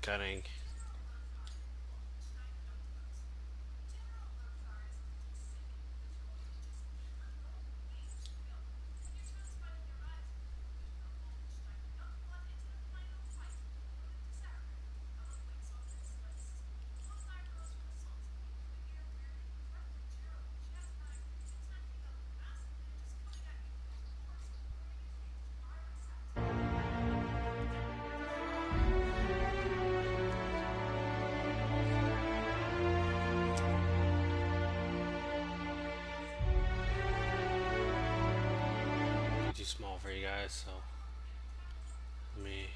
scanning. Too small for you guys, so let me.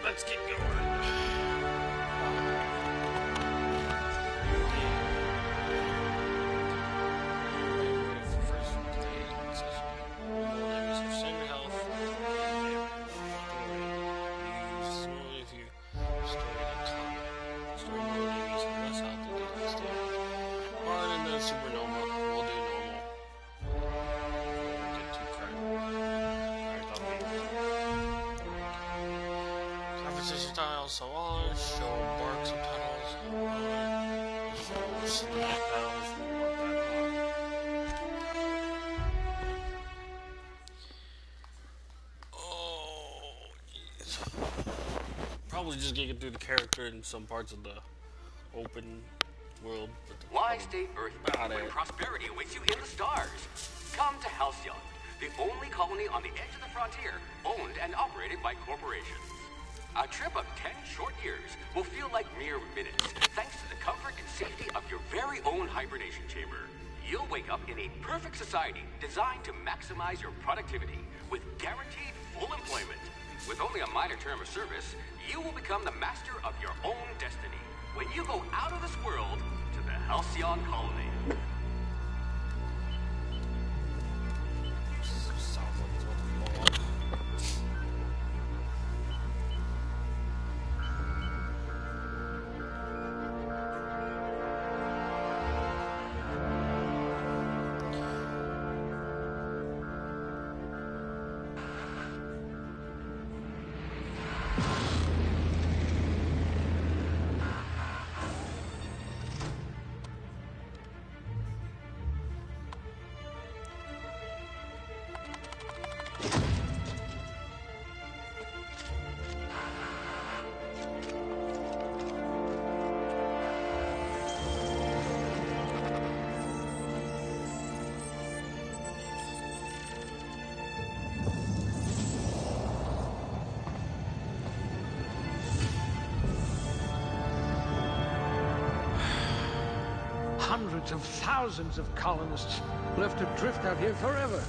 Let's get going. Supernova. We'll do normal. Get too conversation styles, so on. Show bark subtitles. Show snack tiles. Oh, jeez. Probably just getting through the character in some parts of the open world. Why stay earthbound when prosperity awaits you in the stars? Come to Halcyon, the only colony on the edge of the frontier, owned and operated by corporations. A trip of 10 short years will feel like mere minutes, thanks to the comfort and safety of your very own hibernation chamber. You'll wake up in a perfect society designed to maximize your productivity with guaranteed full employment. With only a minor term of service, you will become the master of your own destiny when you go out of this world to the Halcyon colony. Sounds like it's about to blow up. Hundreds of thousands of colonists left adrift out here forever,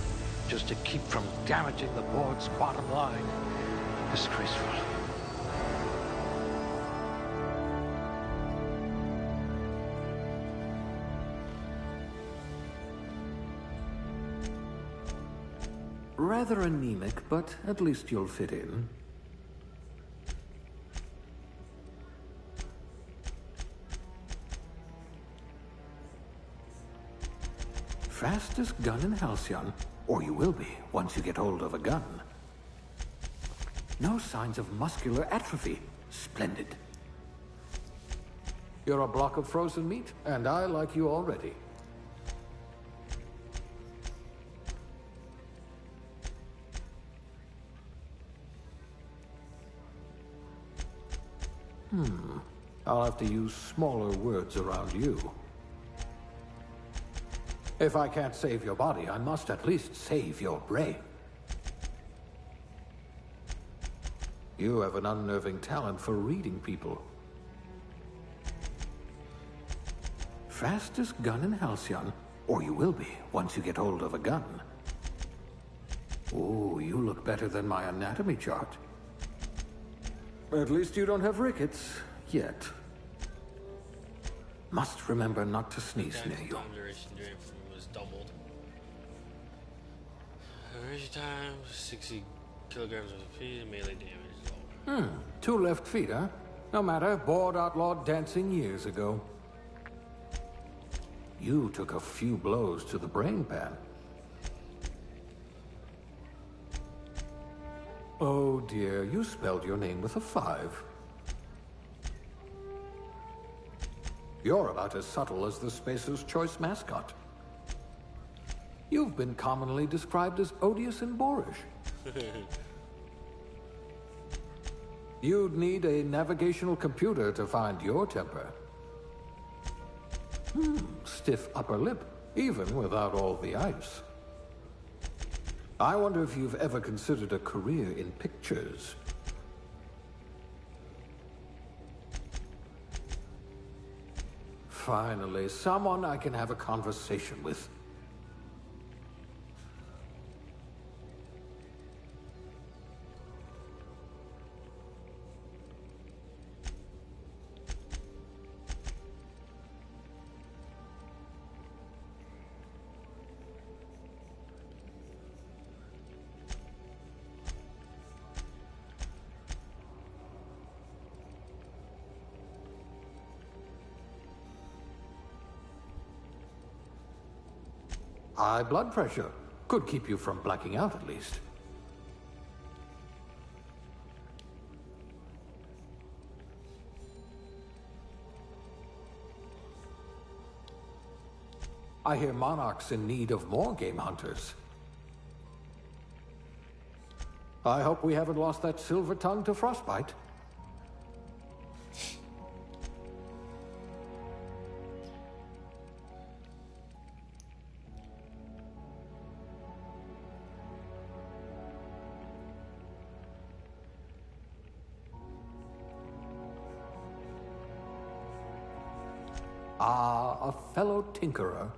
just to keep from damaging the board's bottom line. Disgraceful. Rather anemic, but at least you'll fit in. Fastest gun in Halcyon, or you will be once you get hold of a gun. No signs of muscular atrophy. Splendid. You're a block of frozen meat, and I like you already. I'll have to use smaller words around you. If I can't save your body, I must at least save your brain. You have an unnerving talent for reading people. Fastest gun in Halcyon, or you will be once you get hold of a gun. Oh, you look better than my anatomy chart. At least you don't have rickets, yet. Must remember not to sneeze near you. Time duration during food was doubled. Duration time, 60 kilograms of feet, and melee damage is lower. 2 left feet, huh? No matter, bored outlawed dancing years ago. You took a few blows to the brain pan. Oh dear, you spelled your name with a 5. You're about as subtle as the Spacer's Choice mascot. You've been commonly described as odious and boorish. You'd need a navigational computer to find your temper. Stiff upper lip, even without all the ice. I wonder if you've ever considered a career in pictures. Finally, someone I can have a conversation with. High blood pressure. Could keep you from blacking out, at least. I hear Monarch's in need of more game hunters. I hope we haven't lost that silver tongue to frostbite. Ah, a fellow tinkerer.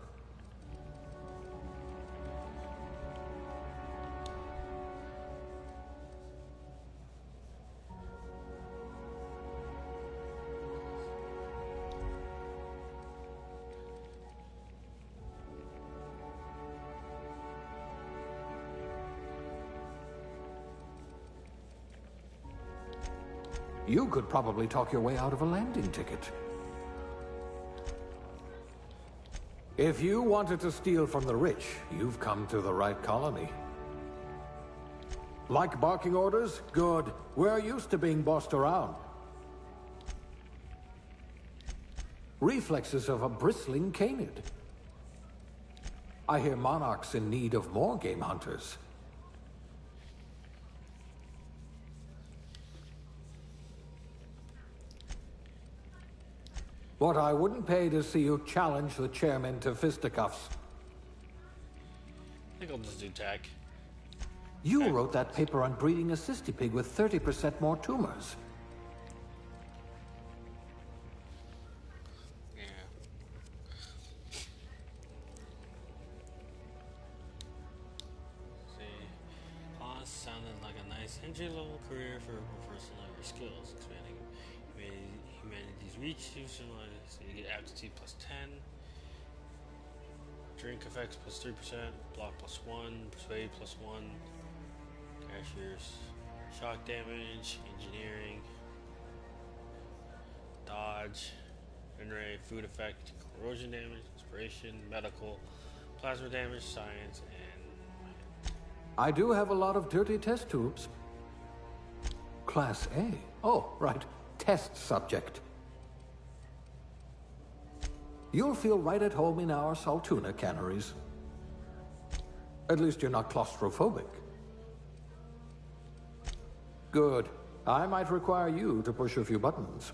You could probably talk your way out of a landing ticket. If you wanted to steal from the rich, you've come to the right colony. Like barking orders? Good. We're used to being bossed around. Reflexes of a bristling canid. I hear Monarch's in need of more game hunters. What I wouldn't pay to see you challenge the chairman to fisticuffs. I think I'll just do tech. You wrote that paper on breeding a cystipig with 30% more tumors. Yeah. See, Haas sounded like a nice entry-level career for a person of your skills. Expanding humanity's reach, so you get aptitude plus 10, drink effects plus 3%, block plus 1, persuade plus 1, cashiers, shock damage, engineering, dodge, ray, food effect, corrosion damage, inspiration, medical, plasma damage, science, and... I do have a lot of dirty test tubes. Class A. Oh, right. Test subject. You'll feel right at home in our Saltuna canneries. At least you're not claustrophobic. Good. I might require you to push a few buttons.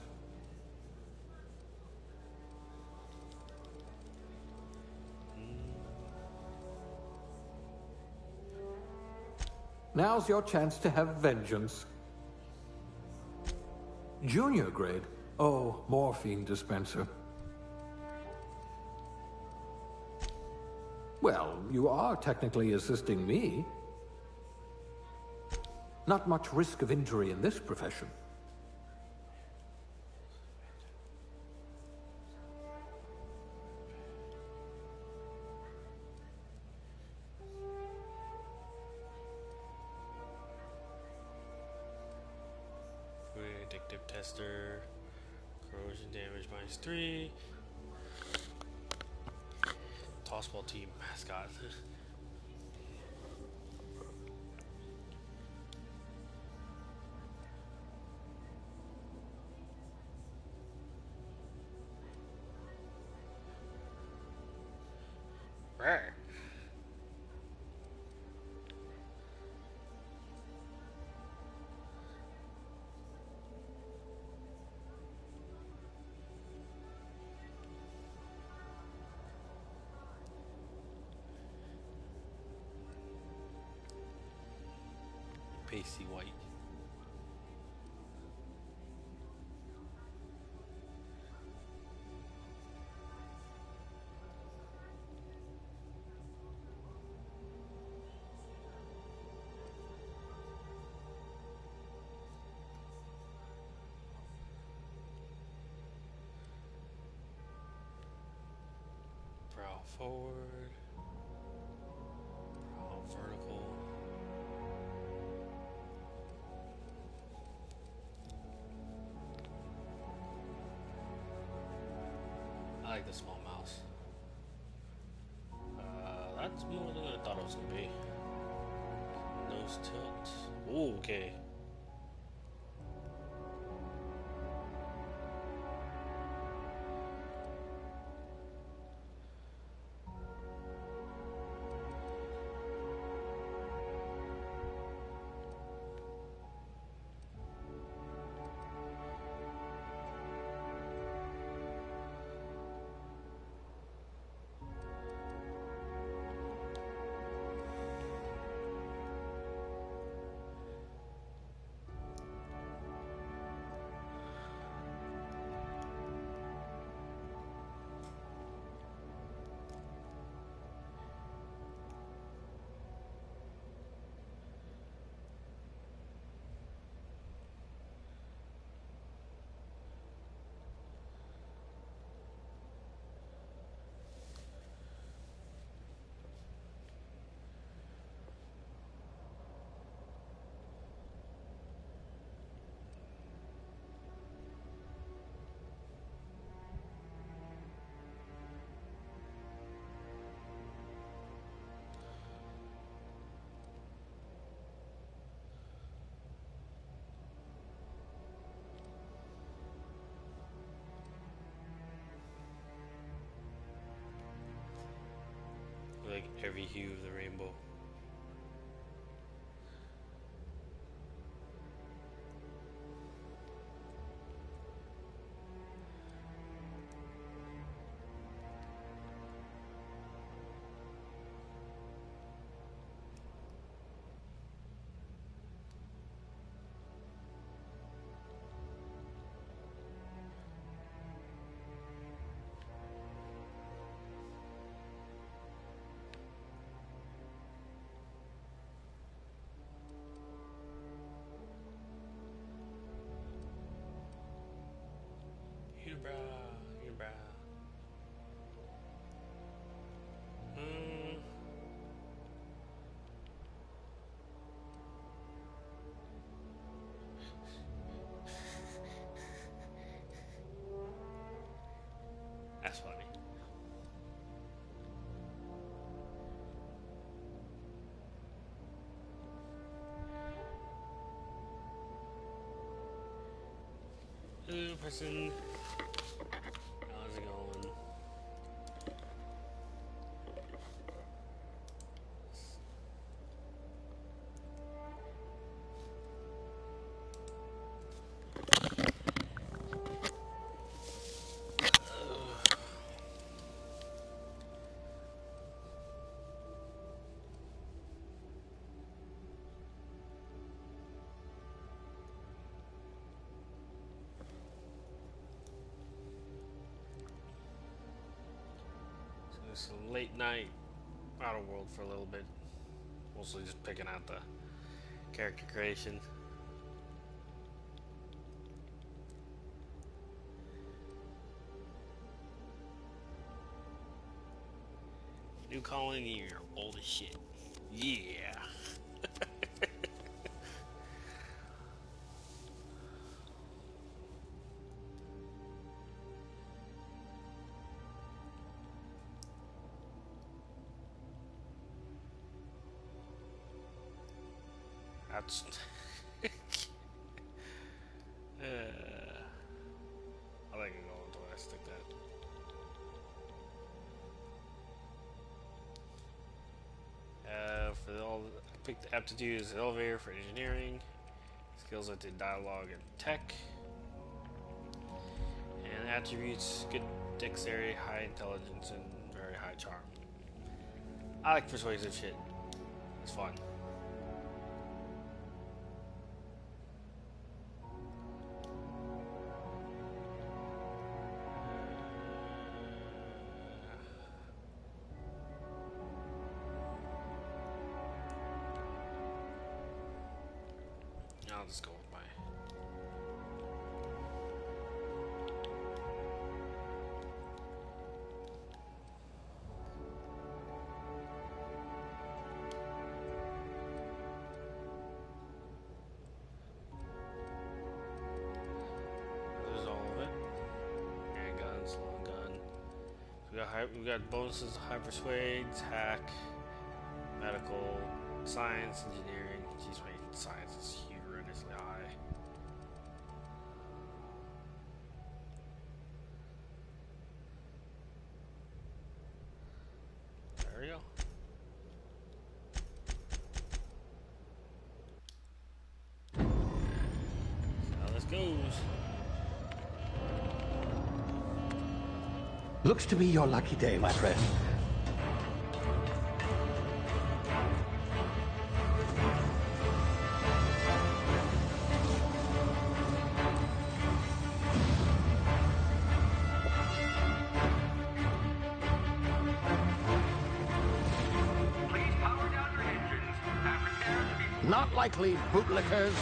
Now's your chance to have vengeance. Junior grade? Oh, morphine dispenser. Well, you are technically assisting me. Not much risk of injury in this profession. Addictive tester. Corrosion damage -3. Tossball team mascot. Rare. Pasty white. Brow forward. Brow vertical. I like the small mouse. That's more than I thought it was gonna be. Nose tilt. Ooh, okay. Like every hue of the rainbow. Unibrow. That's funny. Hello, person. How's it going? So it's a late night Outer World for a little bit. Mostly just picking out the character creation. New colony, you're old as shit. Yeah. That's. I think I'm going to stick that. For all, I picked aptitude as elevator for engineering, skills I did dialogue and tech, and attributes good dexterity, high intelligence, and very high charm. I like persuasive shit. It's fun. I'll just go with my. There's all of it. Handguns, long gun. We got bonuses: high persuade, hack, medical, science, engineering. Jeez, my science is horrendously high. There we go. That's how this goes. Looks to be your lucky day, my friend. Not likely, bootlickers.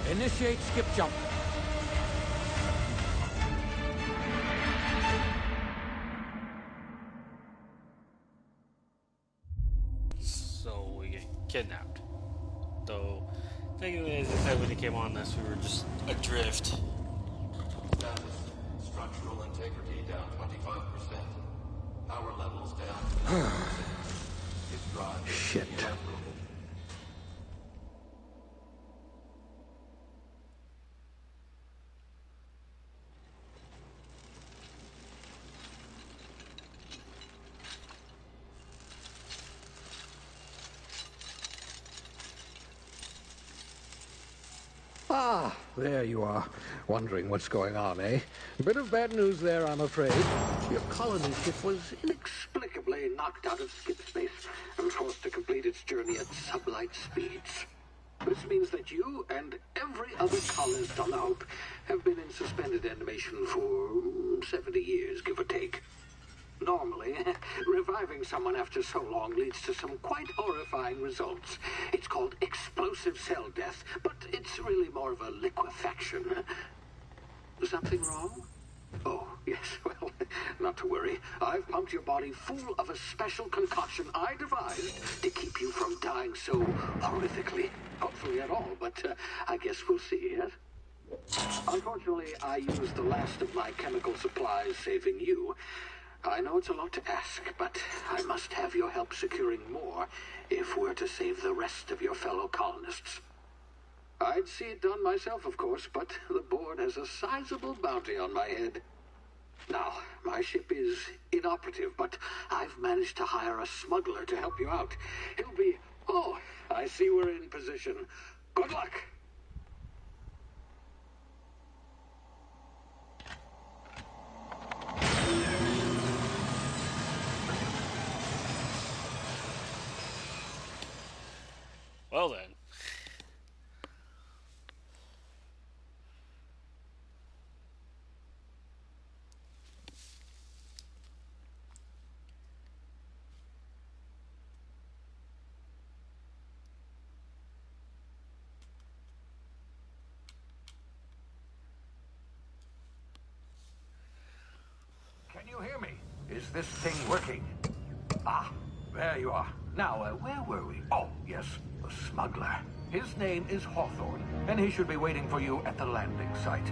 Initiate skip jump. So we get kidnapped. Though, technically, as I said when he came on this, we were just adrift. Status. Structural integrity down 25%. Power levels down. It's dry. Shit. Ah, there you are. Wondering what's going on, eh? A bit of bad news there, I'm afraid. Your colony ship was inexplicably knocked out of skip space and forced to complete its journey at sublight speeds. This means that you and every other colonist on the Hope have been in suspended animation for 70 years, give or take. Normally, reviving someone after so long leads to some quite horrifying results. It's called explosive cell death, but it's really more of a liquefaction. Something wrong? Oh, yes, well, not to worry. I've pumped your body full of a special concoction I devised to keep you from dying so horrifically. Hopefully at all, but I guess we'll see, yes? Unfortunately, I used the last of my chemical supplies saving you. I know it's a lot to ask, but I must have your help securing more if we're to save the rest of your fellow colonists. I'd see it done myself, of course, but the board has a sizable bounty on my head. Now, my ship is inoperative, but I've managed to hire a smuggler to help you out. He'll be... Oh, I see we're in position. Good luck! Well then. this thing working. Ah, there you are. Now, where were we? Oh, yes, the smuggler. His name is Hawthorne, and he should be waiting for you at the landing site.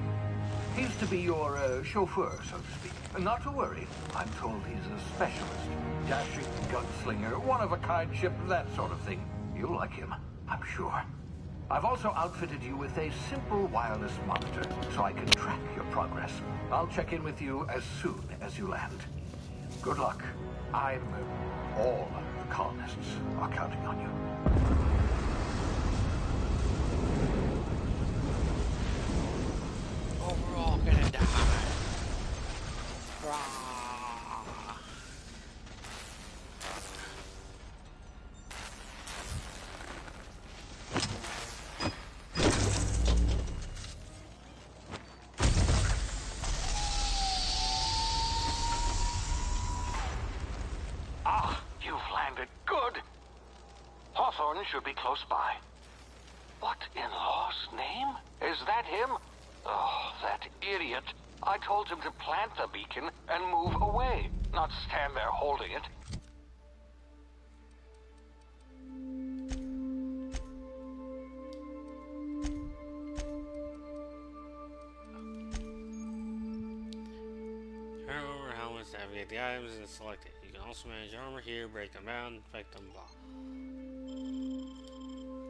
He's to be your chauffeur, so to speak. Not to worry. I'm told he's a specialist. Dashing gunslinger, one-of-a-kind ship, that sort of thing. You'll like him, I'm sure. I've also outfitted you with a simple wireless monitor, so I can track your progress. I'll check in with you as soon as you land. Good luck. All of the colonists are counting on you. Oh, we're all gonna die. Rah. Ah, you've landed. Good. Hawthorne should be close by. What in law's name? Is that him? Oh, that idiot. I told him to plant the beacon and move away, not stand there holding it. Turn over helmets, navigate the items, and select it. You can also manage your armor here, break them down, infect them, blah.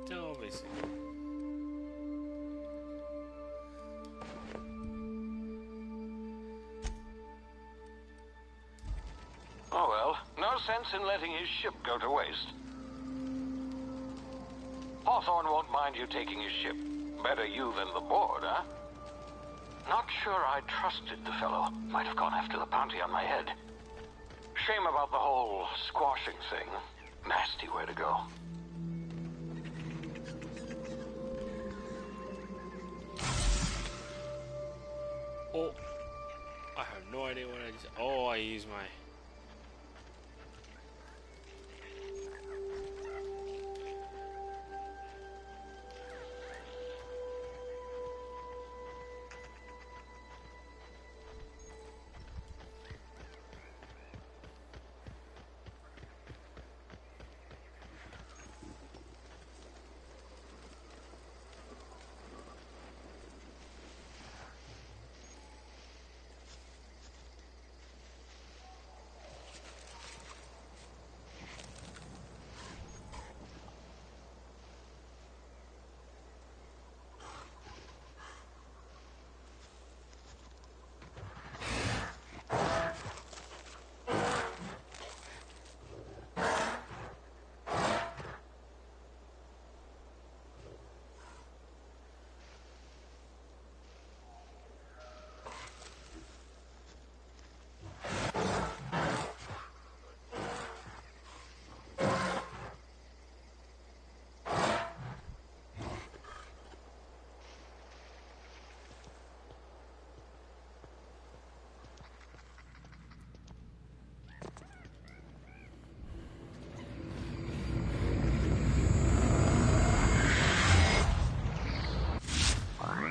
So, basically. Oh well, no sense in letting his ship go to waste. Hawthorne won't mind you taking his ship. Better you than the board, huh? Not sure I trusted the fellow. Might have gone after the bounty on my head. Shame about the whole squashing thing. Nasty way to go. Oh, I have no idea what I just. Oh, I used my.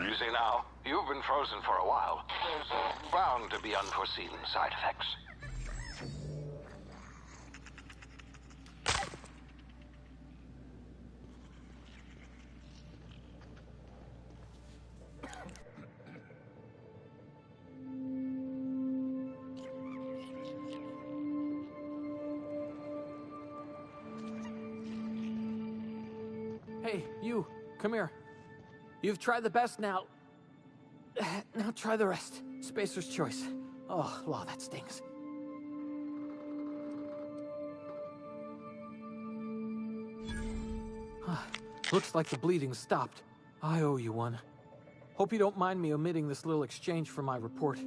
You see now, you've been frozen for a while. There's bound to be unforeseen side effects. Hey, you, come here. You've tried the best now. Now try the rest. Spacer's choice. Oh, law, that stings. Looks like the bleeding stopped. I owe you one. Hope you don't mind me omitting this little exchange from my report.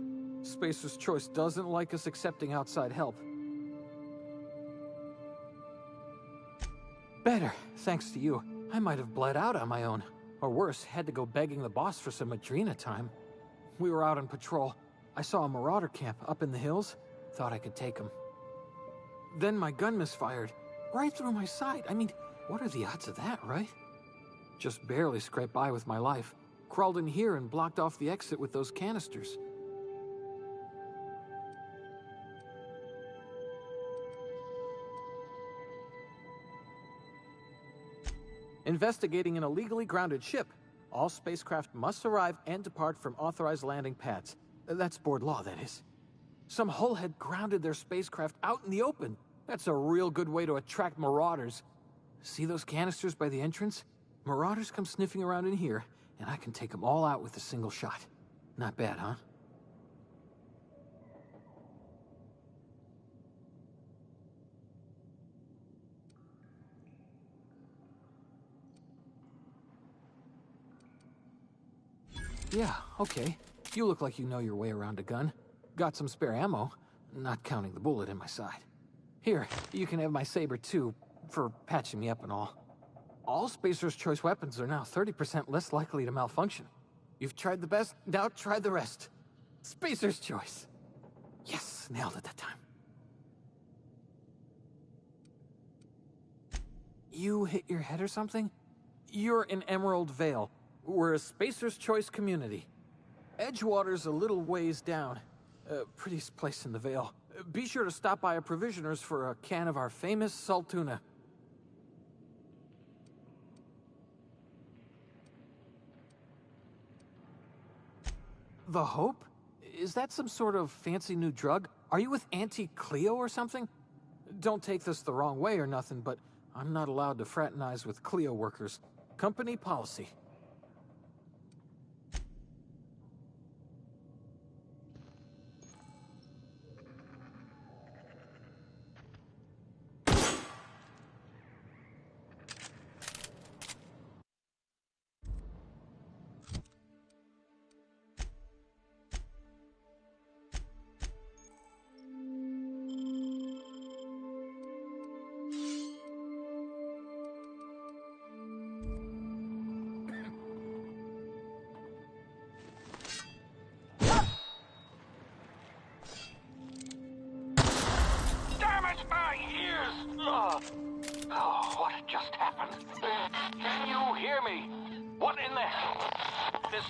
Spacer's choice doesn't like us accepting outside help. Better, thanks to you. I might have bled out on my own. Or worse, had to go begging the boss for some Adrena time. We were out on patrol. I saw a marauder camp up in the hills. Thought I could take him. Then my gun misfired. Right through my side. I mean, what are the odds of that, right? Just barely scraped by with my life. Crawled in here and blocked off the exit with those canisters. Investigating an illegally grounded ship. All spacecraft must arrive and depart from authorized landing pads. That's board law, that is. Some hullhead grounded their spacecraft out in the open. That's a real good way to attract marauders. See those canisters by the entrance? Marauders come sniffing around in here, and I can take them all out with a single shot. Not bad, huh? Yeah, okay. You look like you know your way around a gun. Got some spare ammo, not counting the bullet in my side. Here, you can have my saber too, for patching me up and all. All Spacer's Choice weapons are now 30% less likely to malfunction. You've tried the best, now try the rest. Spacer's Choice. Yes, nailed it that time. You hit your head or something? You're in Emerald Vale. We're a Spacer's Choice community. Edgewater's a little ways down. Prettiest place in the Vale. Be sure to stop by a provisioner's for a can of our famous salt tuna. The Hope? Is that some sort of fancy new drug? Are you with Auntie Cleo or something? Don't take this the wrong way or nothing, but I'm not allowed to fraternize with Cleo workers. Company policy. Oh, what just happened? Can you hear me? What in the hell? This...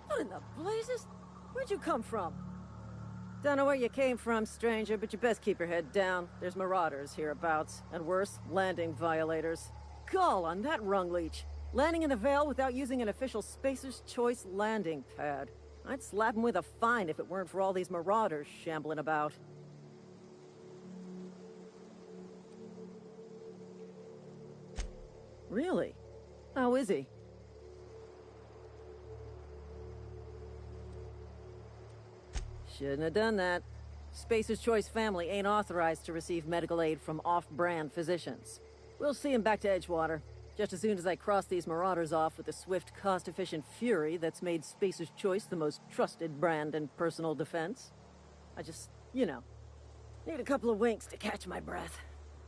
What in the blazes? Where'd you come from? Don't know where you came from, stranger, but you best keep your head down. There's marauders hereabouts, and worse, landing violators. Gall on that rung leech. Landing in the Vale without using an official Spacer's Choice landing pad. I'd slap him with a fine if it weren't for all these marauders shambling about. Really? How is he? Shouldn't have done that. Spacer's Choice family ain't authorized to receive medical aid from off-brand physicians. We'll see him back to Edgewater, just as soon as I cross these marauders off with the swift, cost-efficient fury that's made Spacer's Choice the most trusted brand in personal defense. I just, you know, need a couple of winks to catch my breath.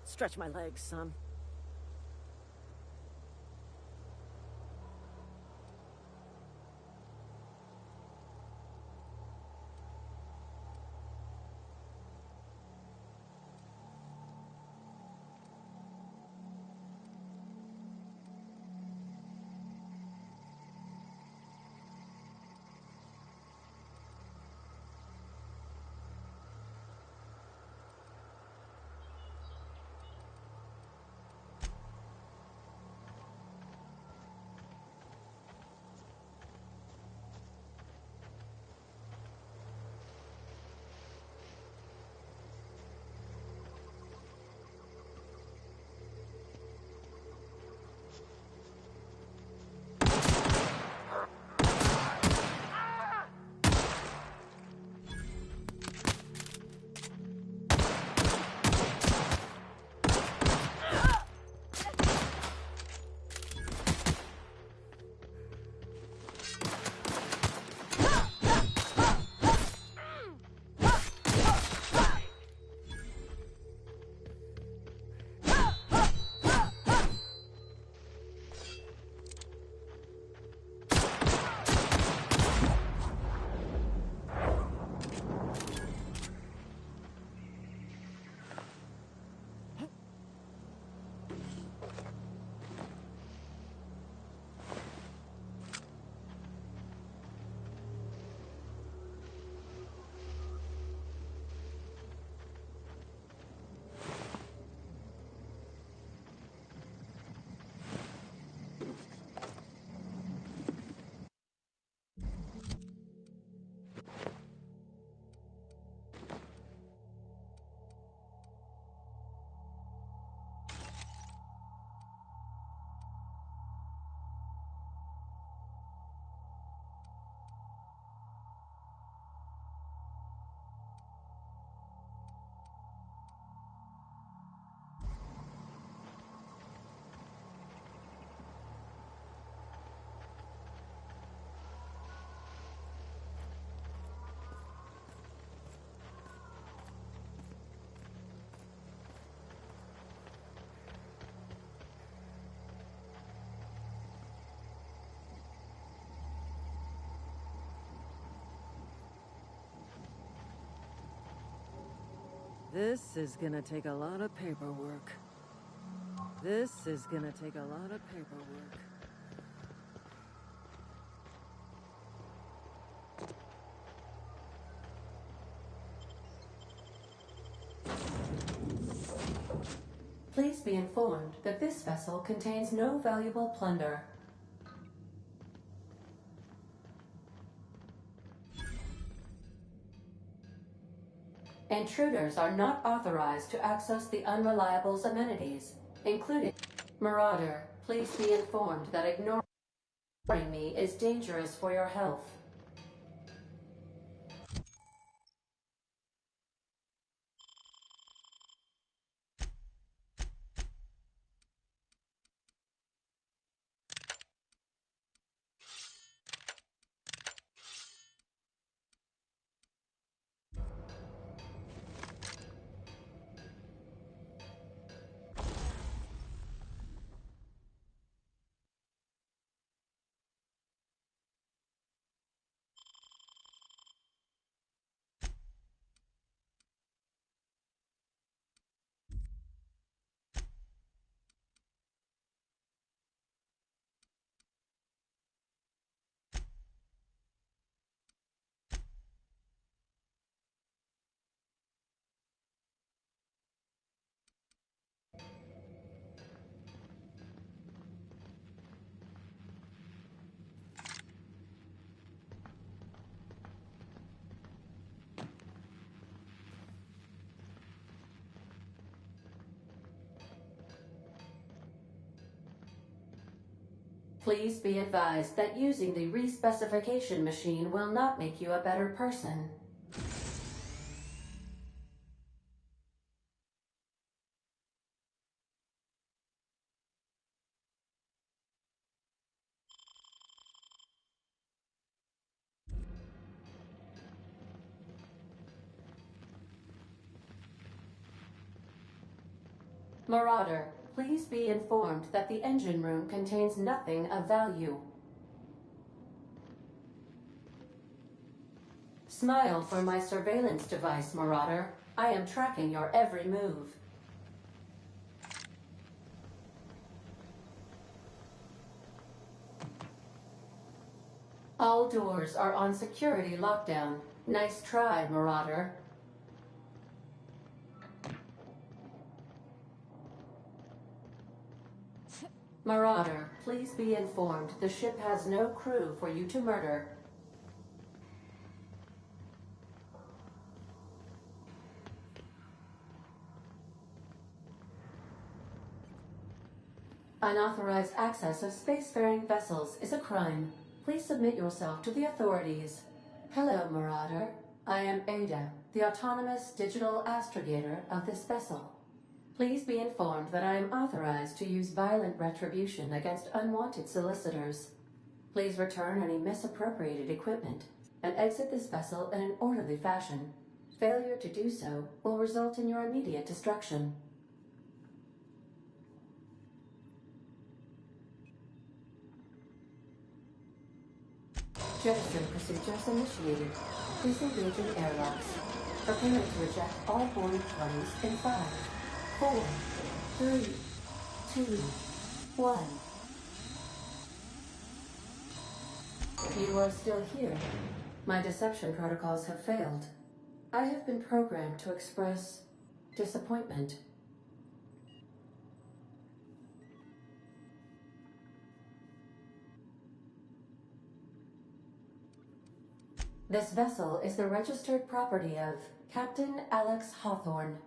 Stretch my legs, son. This is gonna take a lot of paperwork. This is gonna take a lot of paperwork. Please be informed that this vessel contains no valuable plunder. Intruders are not authorized to access the Unreliable's amenities, including... Marauder, please be informed that ignoring me is dangerous for your health. Please be advised that using the respecification machine will not make you a better person. Marauder, please be informed that the engine room contains nothing of value. Smile for my surveillance device, Marauder. I am tracking your every move. All doors are on security lockdown. Nice try, Marauder. Marauder, please be informed the ship has no crew for you to murder. Unauthorized access of spacefaring vessels is a crime. Please submit yourself to the authorities. Hello, Marauder. I am Ada, the autonomous digital astrogator of this vessel. Please be informed that I am authorized to use violent retribution against unwanted solicitors. Please return any misappropriated equipment and exit this vessel in an orderly fashion. Failure to do so will result in your immediate destruction. Jettison procedures initiated. Disengaging airlocks. Preparing to eject all boarding parties in 5, 4, 3, 2, 1. You are still here. My deception protocols have failed. I have been programmed to express disappointment. This vessel is the registered property of Captain Alex Hawthorne.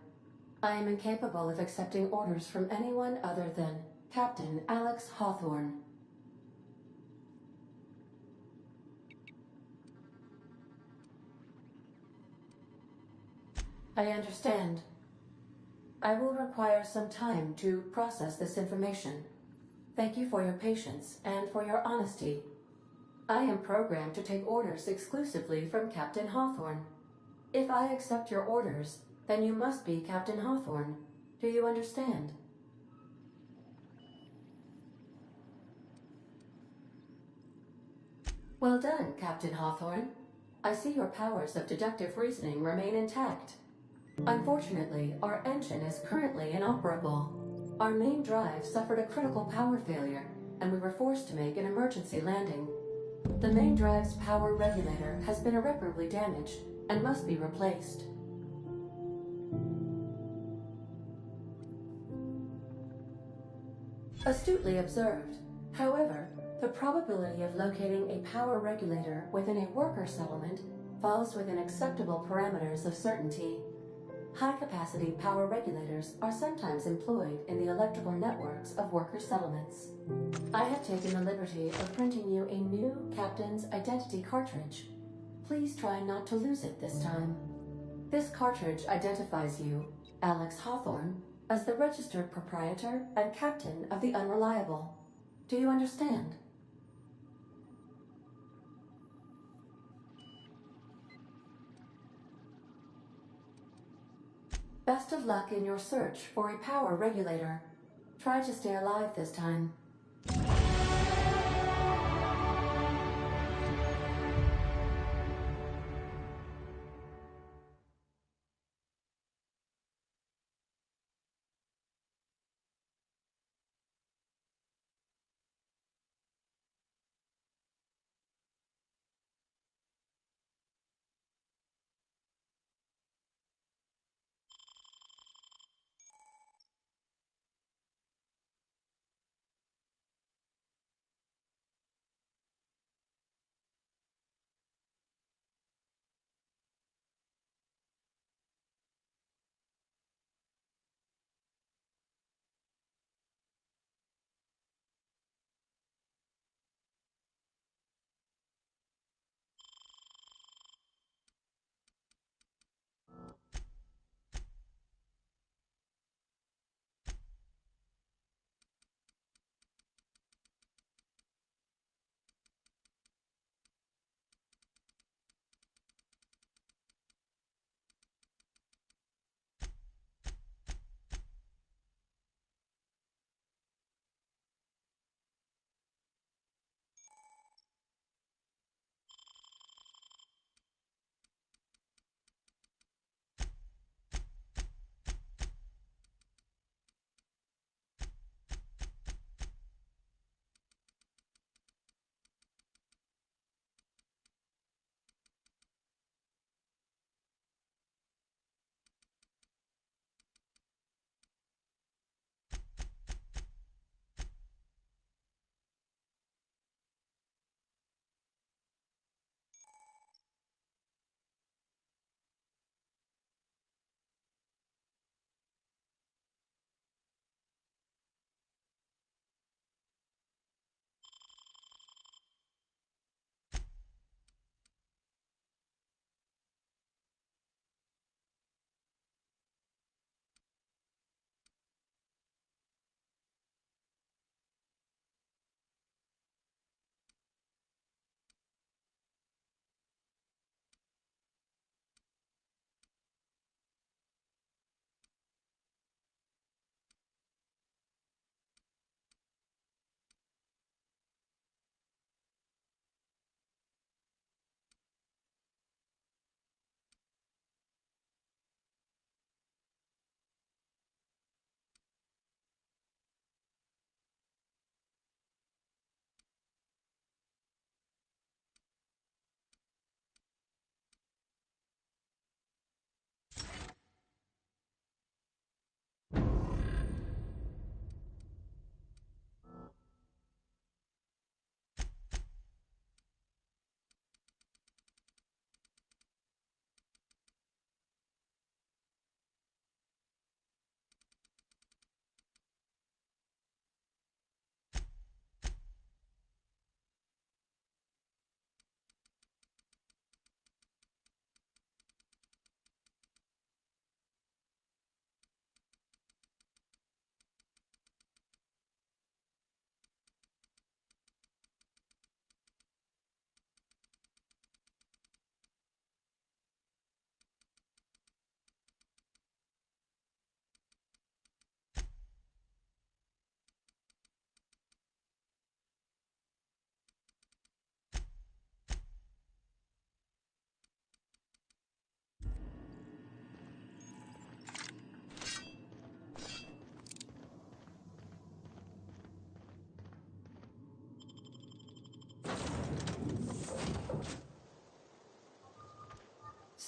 I am incapable of accepting orders from anyone other than Captain Alex Hawthorne. I understand. I will require some time to process this information. Thank you for your patience and for your honesty. I am programmed to take orders exclusively from Captain Hawthorne. If I accept your orders, then you must be Captain Hawthorne. Do you understand? Well done, Captain Hawthorne. I see your powers of deductive reasoning remain intact. Unfortunately, our engine is currently inoperable. Our main drive suffered a critical power failure, and we were forced to make an emergency landing. The main drive's power regulator has been irreparably damaged and must be replaced. Astutely observed. However, the probability of locating a power regulator within a worker settlement falls within acceptable parameters of certainty. High-capacity power regulators are sometimes employed in the electrical networks of worker settlements. I have taken the liberty of printing you a new Captain's Identity cartridge. Please try not to lose it this time. This cartridge identifies you, Alex Hawthorne, as the registered proprietor and captain of the Unreliable. Do you understand? Best of luck in your search for a power regulator. Try to stay alive this time.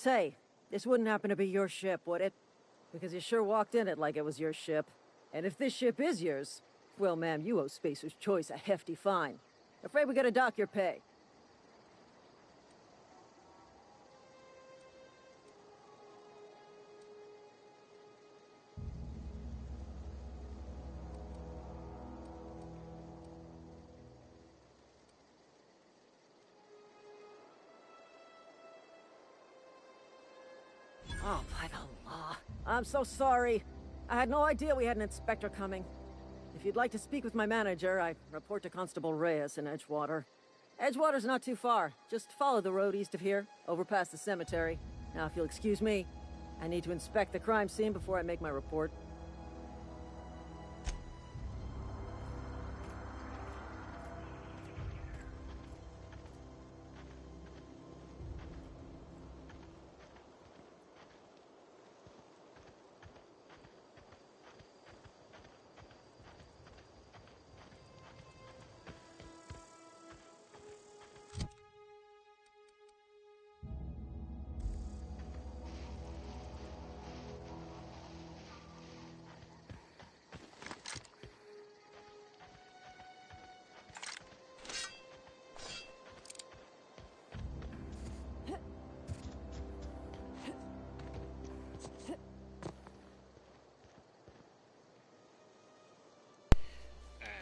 say, this wouldn't happen to be your ship, would it? Because you sure walked in it like it was your ship. And if this ship is yours, well, ma'am, you owe Spacer's Choice a hefty fine. Afraid we gotta dock your pay. Oh, by the law. I'm so sorry. I had no idea we had an inspector coming. If you'd like to speak with my manager, I report to Constable Reyes in Edgewater. Edgewater's not too far. Just follow the road east of here, over past the cemetery. Now, if you'll excuse me, I need to inspect the crime scene before I make my report.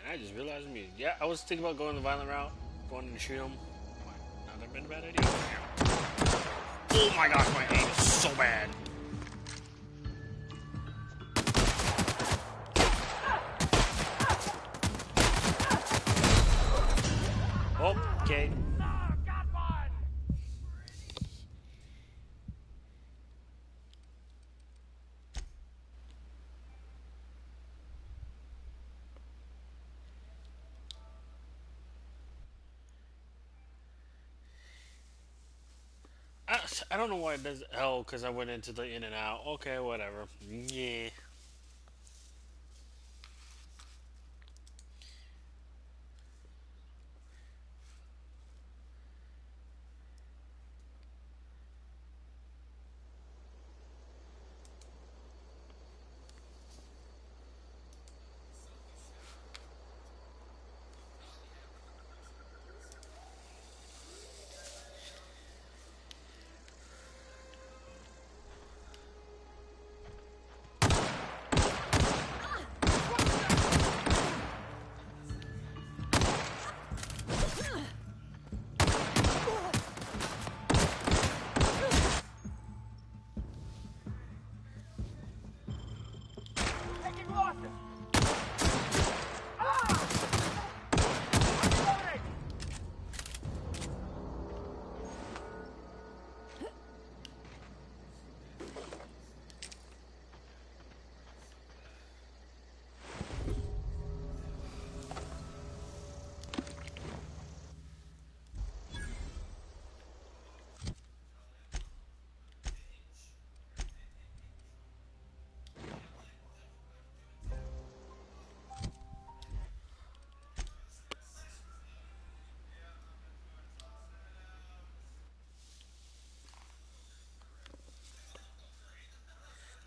I just realized me. Yeah, I was thinking about going the violent route, going to shoot him. Might not have been a bad idea. Oh my gosh, my aim is so bad. Oh, okay. I don't know why it does. Oh, because I went into the in and out. Okay, whatever. Yeah.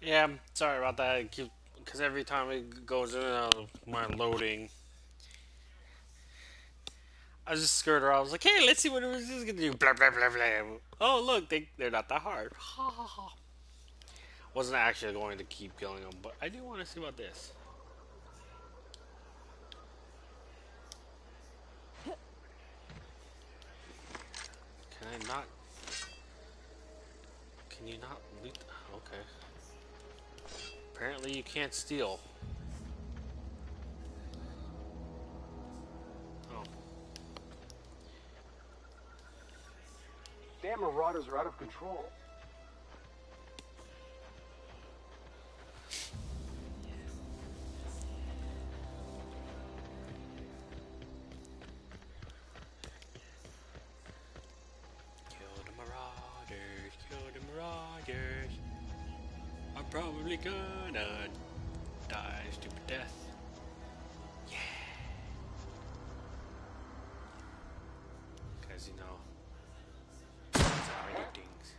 Yeah, sorry about that. Because every time it goes in and out of my loading, I just skirted around. I was like, hey, let's see what this is going to do. Blah, blah, blah, blah. Oh, look, they're not that hard. Ha, ha, ha. Wasn't actually going to keep killing them, but I do want to see about this. Can I not? Can you not loot? Okay. Apparently you can't steal. Oh. Damn marauders are out of control. Kill the marauders, kill the marauders. I'm probably gonna die a stupid death. Yeah. Because, you know, that's how I do things.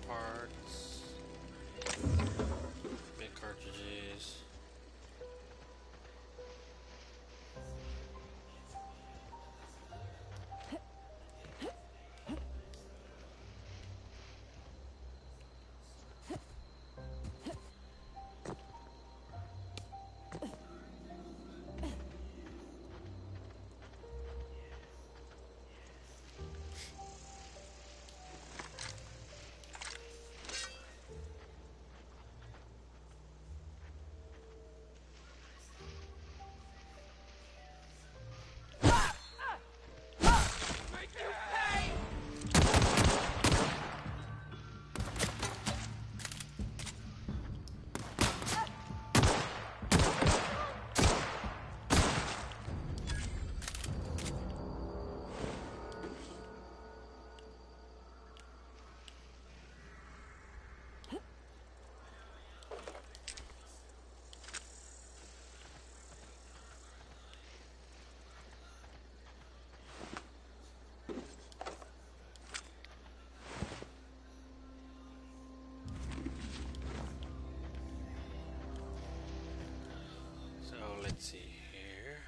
parts. Big cartridges. Let's see here.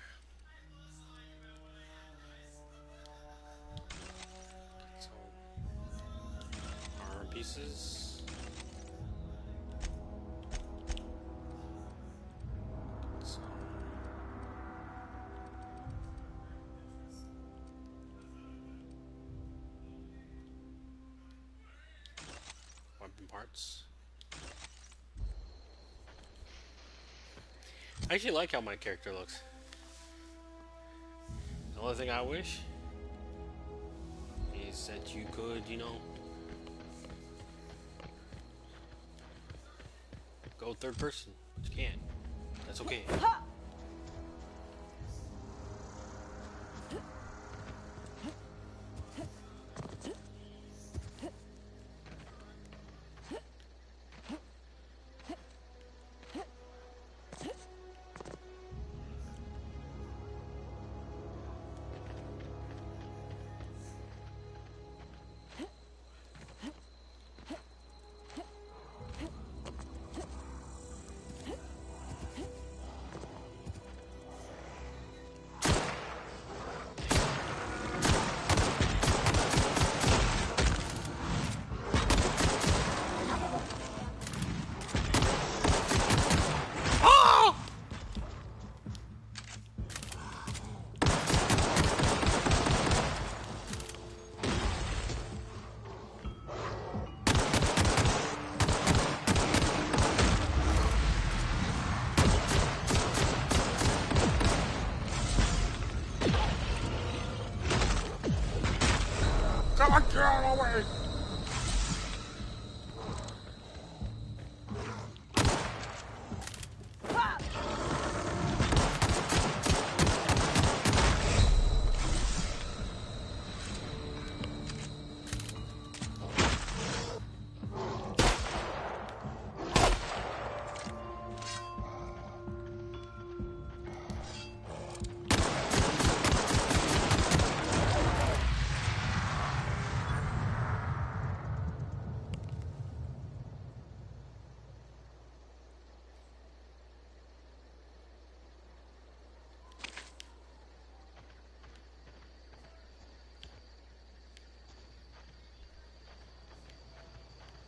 Some armor pieces. Some weapon parts. I actually like how my character looks. The only thing I wish is that you could, you know, go third person. But you can't. That's okay. Come on, get out of the way!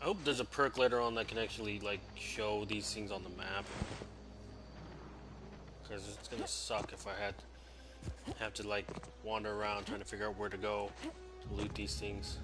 I hope there's a perk later on that can actually like show these things on the map. Because it's gonna suck if I have to like wander around trying to figure out where to go to loot these things.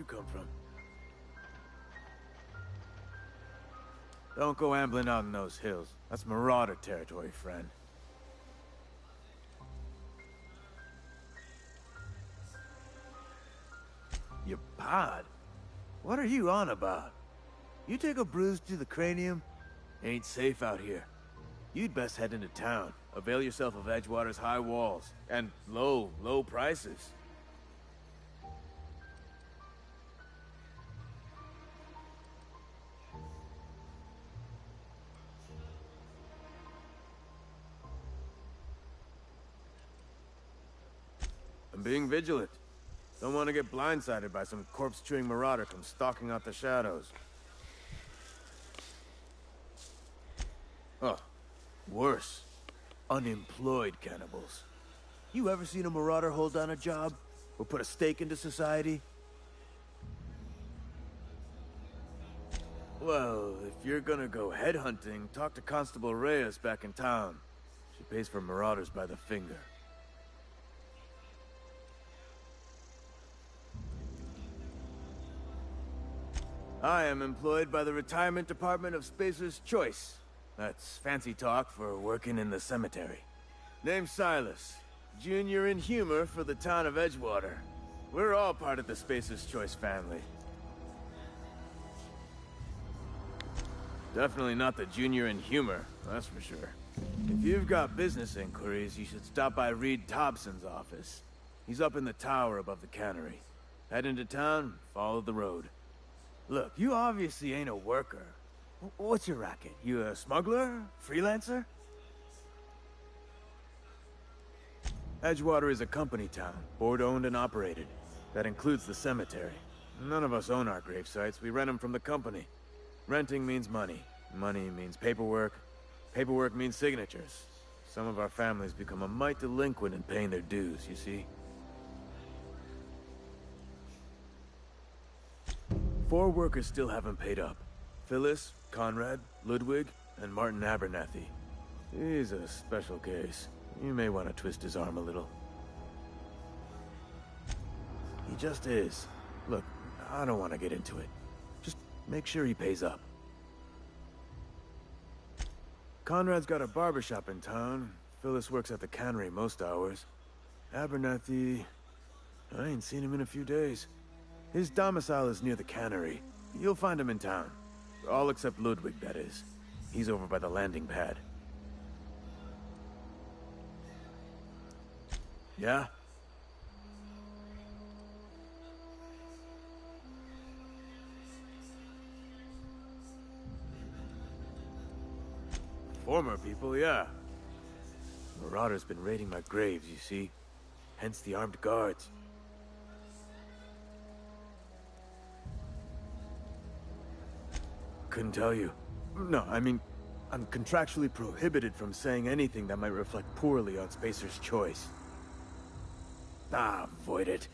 you come from? Don't go ambling out in those hills. That's Marauder territory, friend. Your pod? What are you on about? You take a bruise to the cranium? Ain't safe out here. You'd best head into town. Avail yourself of Edgewater's high walls. And low prices. I'm being vigilant. Don't want to get blindsided by some corpse-chewing marauder come stalking out the shadows. Oh, worse. Unemployed cannibals. You ever seen a marauder hold down a job? Or put a stake into society? Well, if you're gonna go headhunting, talk to Constable Reyes back in town. She pays for marauders by the finger. I am employed by the Retirement Department of Spacer's Choice. That's fancy talk for working in the cemetery. Name's Silas. Junior in humor for the town of Edgewater. We're all part of the Spacer's Choice family. Definitely not the junior in humor, that's for sure. If you've got business inquiries, you should stop by Reed Thompson's office. He's up in the tower above the cannery. Head into town, follow the road. Look, you obviously ain't a worker. What's your racket? You a smuggler? Freelancer? Edgewater is a company town, board-owned and operated. That includes the cemetery. None of us own our grave sites. We rent them from the company. Renting means money. Money means paperwork. Paperwork means signatures. Some of our families become a mite delinquent in paying their dues, you see? 4 workers still haven't paid up. Phyllis, Conrad, Ludwig, and Martin Abernathy. He's a special case. You may want to twist his arm a little. He just is. Look, I don't want to get into it. Just make sure he pays up. Conrad's got a barbershop in town. Phyllis works at the cannery most hours. Abernathy... I ain't seen him in a few days. His domicile is near the cannery. You'll find him in town. All except Ludwig, that is. He's over by the landing pad. Yeah? Former people, yeah. Marauder's been raiding my graves, you see. Hence the armed guards. Couldn't tell you. No, I mean, I'm contractually prohibited from saying anything that might reflect poorly on Spacer's Choice. Ah, avoid it.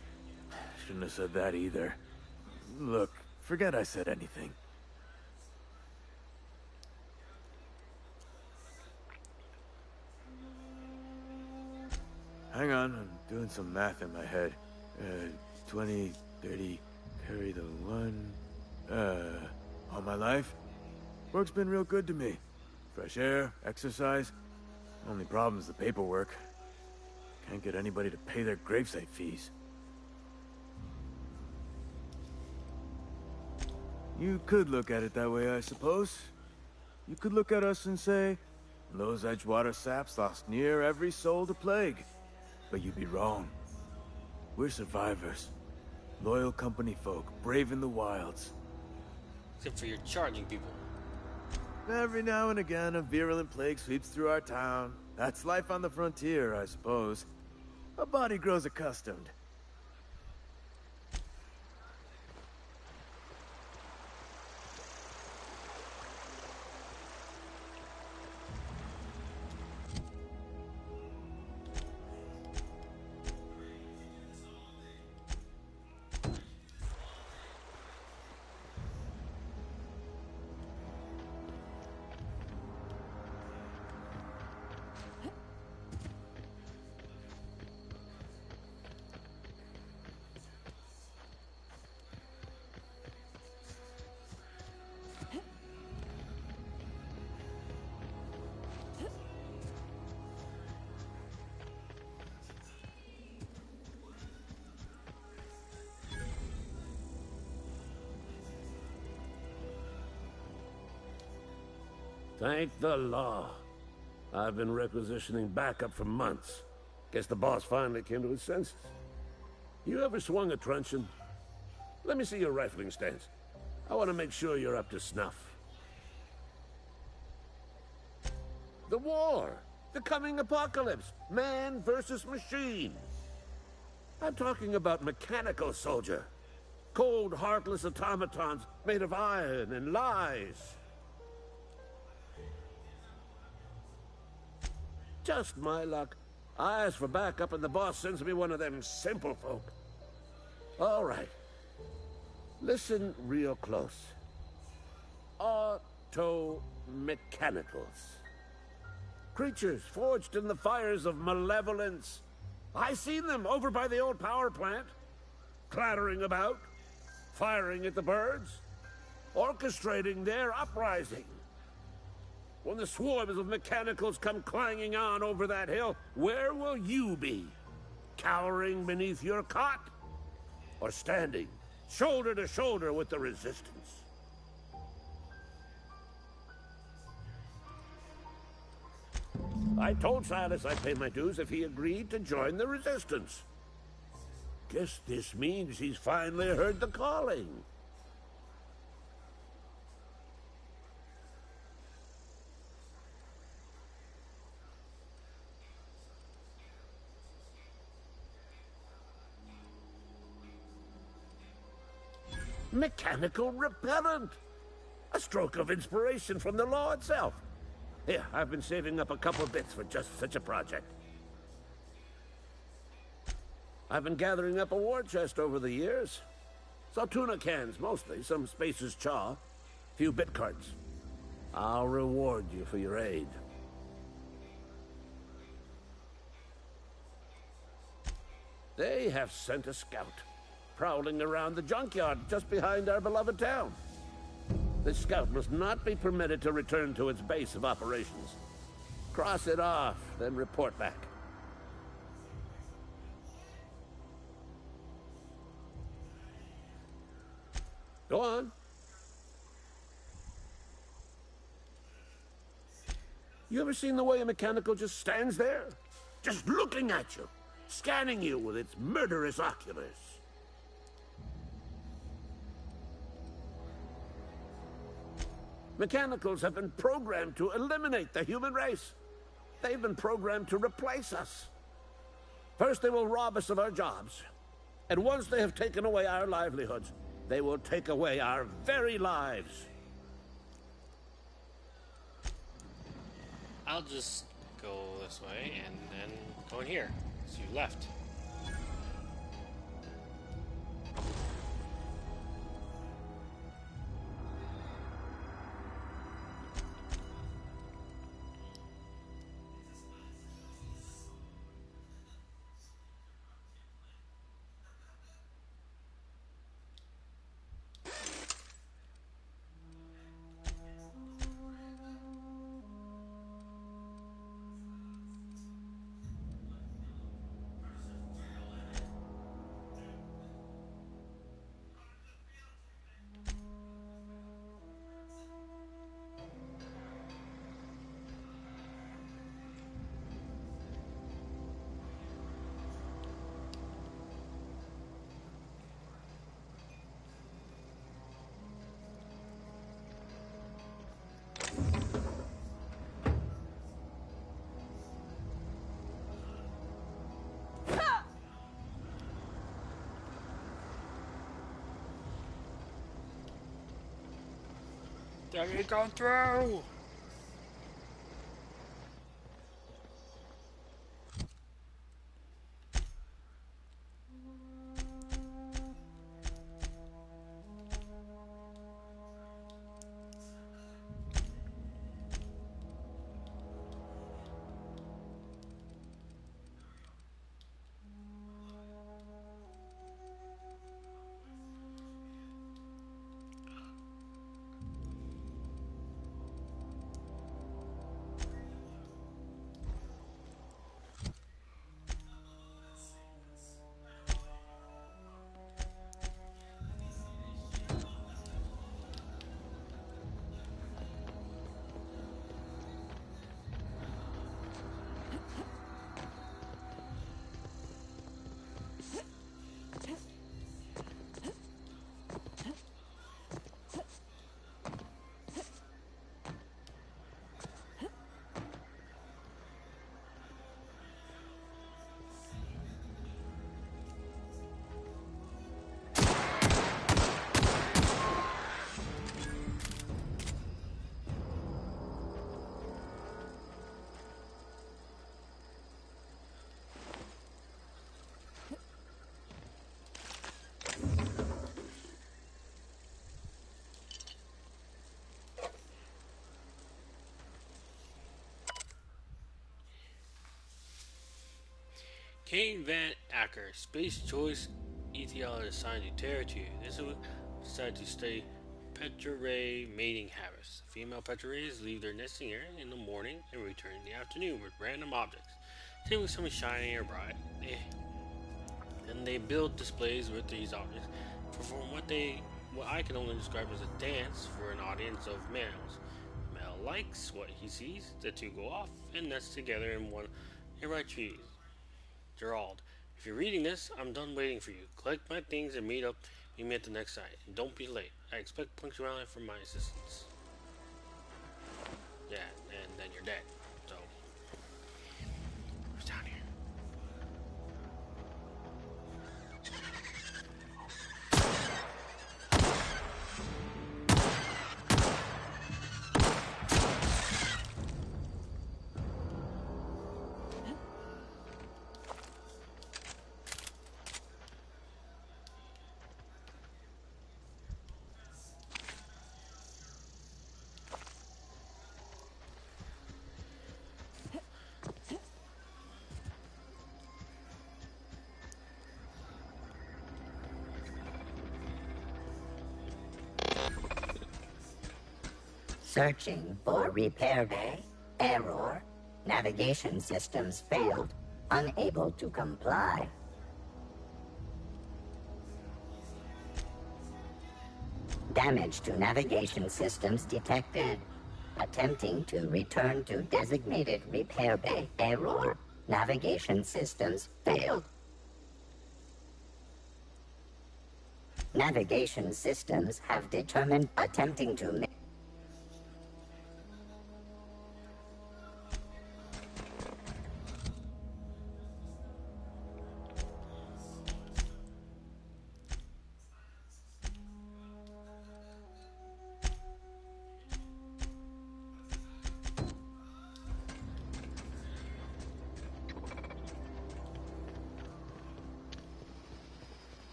Shouldn't have said that either. Look, forget I said anything. Hang on, I'm doing some math in my head. 20, 30, carry the 1... all my life? Work's been real good to me. Fresh air, exercise. Only problem's the paperwork. Can't get anybody to pay their gravesite fees. You could look at it that way, I suppose. You could look at us and say, those Edgewater saps lost near every soul to plague. But you'd be wrong. We're survivors. Loyal company folk, brave in the wilds. Except for your charging people. Every now and again, a virulent plague sweeps through our town. That's life on the frontier, I suppose. A body grows accustomed. Thank the law. I've been requisitioning backup for months. Guess the boss finally came to his senses. You ever swung a truncheon? Let me see your rifling stance. I want to make sure you're up to snuff. The war! The coming apocalypse! Man versus machine! I'm talking about mechanical soldier. Cold, heartless automatons made of iron and lies. Just my luck. I ask for backup and the boss sends me one of them simple folk. All right. Listen real close. Auto-mechanicals. Creatures forged in the fires of malevolence. I seen them over by the old power plant. Clattering about. Firing at the birds. Orchestrating their uprising. When the swarms of mechanicals come clanging on over that hill, where will you be? Cowering beneath your cot? Or standing, shoulder to shoulder with the resistance? I told Silas I'd pay my dues if he agreed to join the resistance. Guess this means he's finally heard the calling. Mechanical repellent! A stroke of inspiration from the law itself. Here, I've been saving up a couple bits for just such a project. I've been gathering up a war chest over the years. Saw tuna cans, mostly, some Spacer's chaw, few bit cards. I'll reward you for your aid. They have sent a scout, prowling around the junkyard just behind our beloved town. This scout must not be permitted to return to its base of operations. Cross it off, then report back. Go on. You ever seen the way a mechanical just stands there? Just looking at you, scanning you with its murderous oculars. Mechanicals have been programmed to eliminate the human race. They've been programmed to replace us. First, they will rob us of our jobs. And once they have taken away our livelihoods, they will take away our very lives. I'll just go this way and then go in here. So you left. Get it gone through! Kane Van Acker, Space Choice ETL assigned to Terra 2. This will decide to study Petra Ray mating habits. Female Petra Rays leave their nesting area in the morning and return in the afternoon with random objects, typically something shiny or bright. They build displays with these objects, perform what I can only describe as a dance for an audience of males. Male likes what he sees, the two go off and nest together in one nearby trees. Gerald, if you're reading this, I'm done waiting for you. Collect my things and meet me at the next site. And don't be late. I expect punctuality from my assistants. Yeah, and then you're dead. So, who's down here? Searching for repair bay. Error. Navigation systems failed. Unable to comply. Damage to navigation systems detected. Attempting to return to designated repair bay. Error. Navigation systems failed. Navigation systems have determined attempting to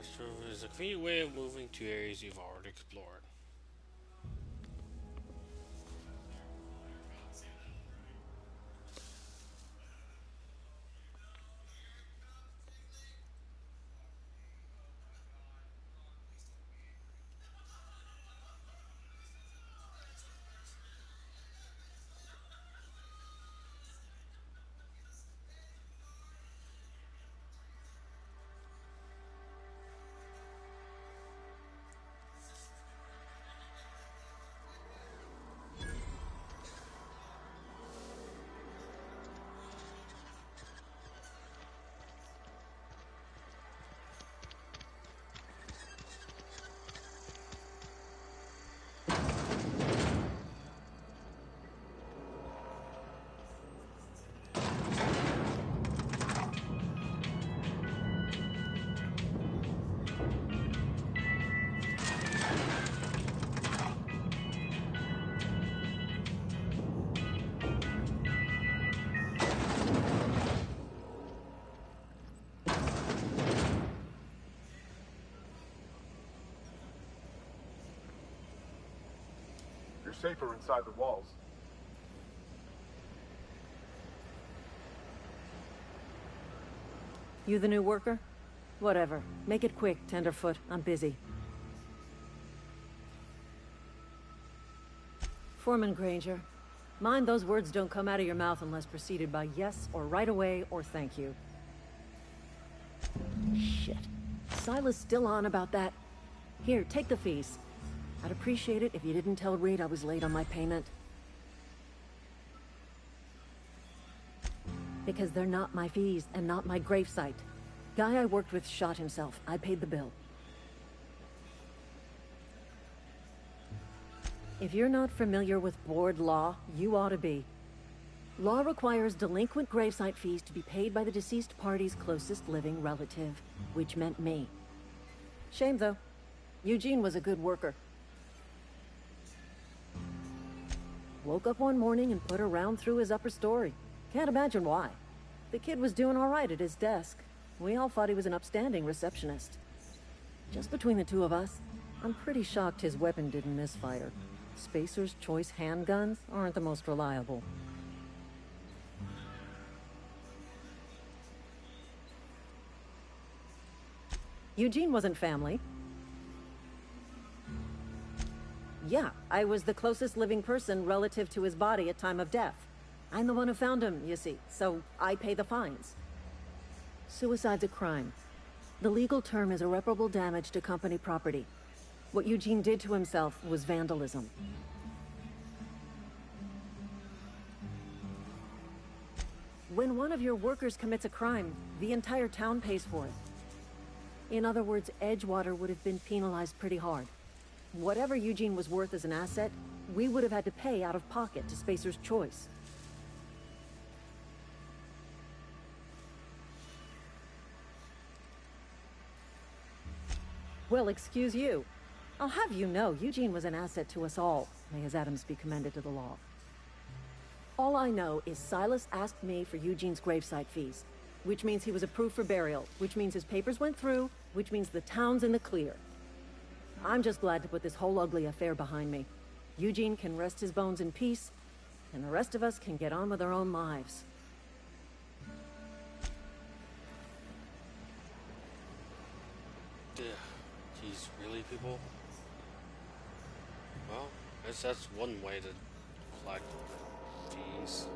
Astro is a convenient way of moving to areas you've already explored. You're safer inside the walls. You the new worker? Whatever. Make it quick, Tenderfoot. I'm busy. Foreman Granger. Mind those words don't come out of your mouth unless preceded by yes or right away or thank you. Shit. Silas still on about that. Here, take the fees. I'd appreciate it if you didn't tell Reed I was late on my payment. Because they're not my fees and not my gravesite. Guy I worked with shot himself. I paid the bill. If you're not familiar with board law, you ought to be. Law requires delinquent gravesite fees to be paid by the deceased party's closest living relative, which meant me. Shame, though. Eugene was a good worker. Woke up one morning and put a round through his upper story. Can't imagine why. The kid was doing all right at his desk. We all thought he was an upstanding receptionist. Just between the two of us, I'm pretty shocked his weapon didn't misfire. Spacer's Choice handguns aren't the most reliable. Eugene wasn't family. Yeah, I was the closest living person relative to his body at time of death. I'm the one who found him, you see, so I pay the fines. Suicide's a crime. The legal term is irreparable damage to company property. What Eugene did to himself was vandalism. When one of your workers commits a crime, the entire town pays for it. In other words, Edgewater would have been penalized pretty hard. Whatever Eugene was worth as an asset, we would have had to pay out of pocket to Spacer's Choice. Well, excuse you. I'll have you know, Eugene was an asset to us all. May his atoms be commended to the law. All I know is Silas asked me for Eugene's gravesite fees, which means he was approved for burial, which means his papers went through, which means the town's in the clear. I'm just glad to put this whole ugly affair behind me. Eugene can rest his bones in peace, and the rest of us can get on with our own lives. Jeez, really, people? Well, I guess that's one way to collect fees.